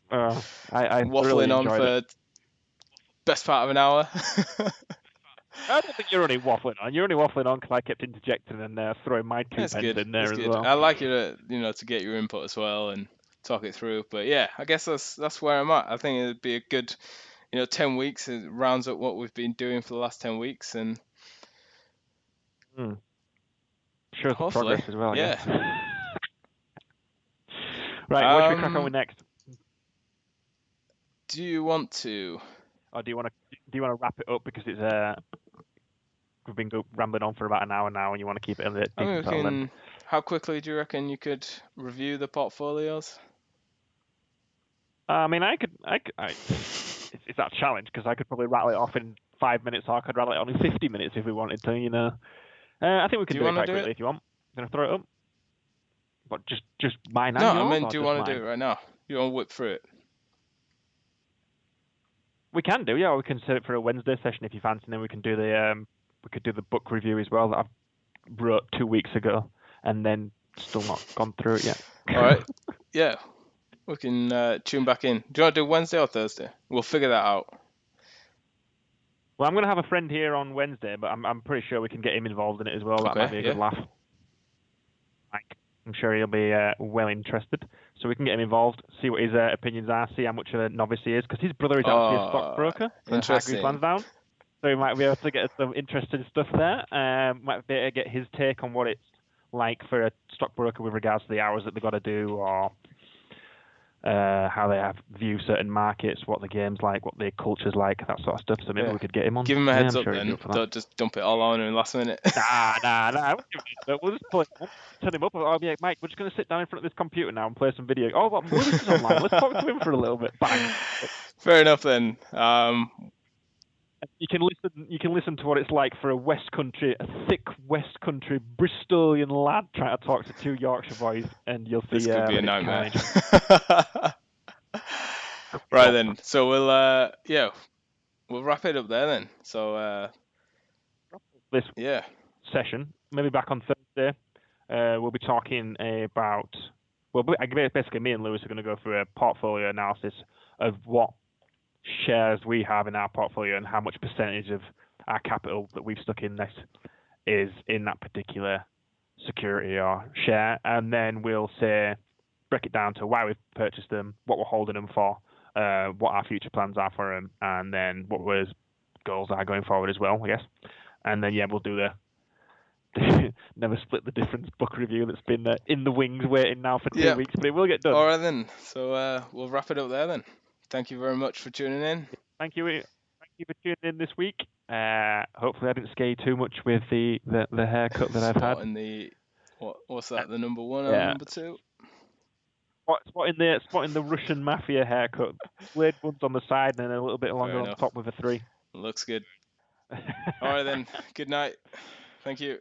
I waffling really on for best part of an hour. I don't think you're only waffling on. You're only waffling on because I kept interjecting and throwing my 2 pence in there as well. I like you to get your input as well and talk it through. But yeah, I guess that's where I'm at. I think it'd be a good, 10 weeks. It rounds up what we've been doing for the last 10 weeks and shows the progress as well. Yeah. Right, what should we crack on with next? Do you want to? Or do you want to wrap it up because it's we've been rambling on for about an hour now, and you want to keep it a bit? How quickly do you reckon you could review the portfolios? I mean, it's that challenge because I could probably rattle it off in 5 minutes, or I could rattle it on in 50 minutes if we wanted to. I think we can do it quite quickly if you want. Gonna throw it up. But just mine. No, I mean, do you want to do it right now? You want to whip through it? We can do, yeah. We can set it for a Wednesday session if you fancy, and then we can do the book review as well that I wrote 2 weeks ago, and then still not gone through it yet. All right, yeah, we can tune back in. Do you want to do Wednesday or Thursday? We'll figure that out. Well, I'm going to have a friend here on Wednesday, but I'm pretty sure we can get him involved in it as well. That might be a good laugh. I'm sure he'll be well interested. So we can get him involved, see what his opinions are, see how much of a novice he is, because his brother is actually a stockbroker. Interesting. Lansdowne. So we might be able to get some interesting stuff there. Might be able to get his take on what it's like for a stockbroker with regards to the hours that they've got to do, or how they view certain markets, what the game's like, what the culture's like, that sort of stuff. So maybe we could get him on. Give him a heads up then. Don't just dump it all on him last minute. Nah. We'll just turn him up. I'll be like, Mike, we're just going to sit down in front of this computer now and play some video. Oh, what Lewis is online. Let's talk to him for a little bit. Bang. Fair enough then. You can listen to what it's like for a thick West Country Bristolian lad trying to talk to 2 Yorkshire boys, and you'll see. This could be a nightmare. Right then. So we'll wrap it up there then. So this session, maybe back on Thursday, we'll be talking about. Well, basically, me and Lewis are going to go through a portfolio analysis of what shares we have in our portfolio and how much percentage of our capital that we've stuck in this is in that particular security or share, and then we'll break it down to why we've purchased them, what we're holding them for, what our future plans are for them, and then what those goals are going forward as well, I guess. And then we'll do never split the difference book review that's been in the wings waiting now for 2 Yep. weeks, but it will get done. All right then. So we'll wrap it up there then. Thank you very much for tuning in. Thank you. Thank you for tuning in this week. Hopefully, I didn't scare you too much with the haircut that I've had. Spotting what's that? The number 1 Yeah. and number 2? Spotting the Russian mafia haircut. Blade ones on the side and then a little bit longer on enough. top with a 3. Looks good. All right then. Good night. Thank you.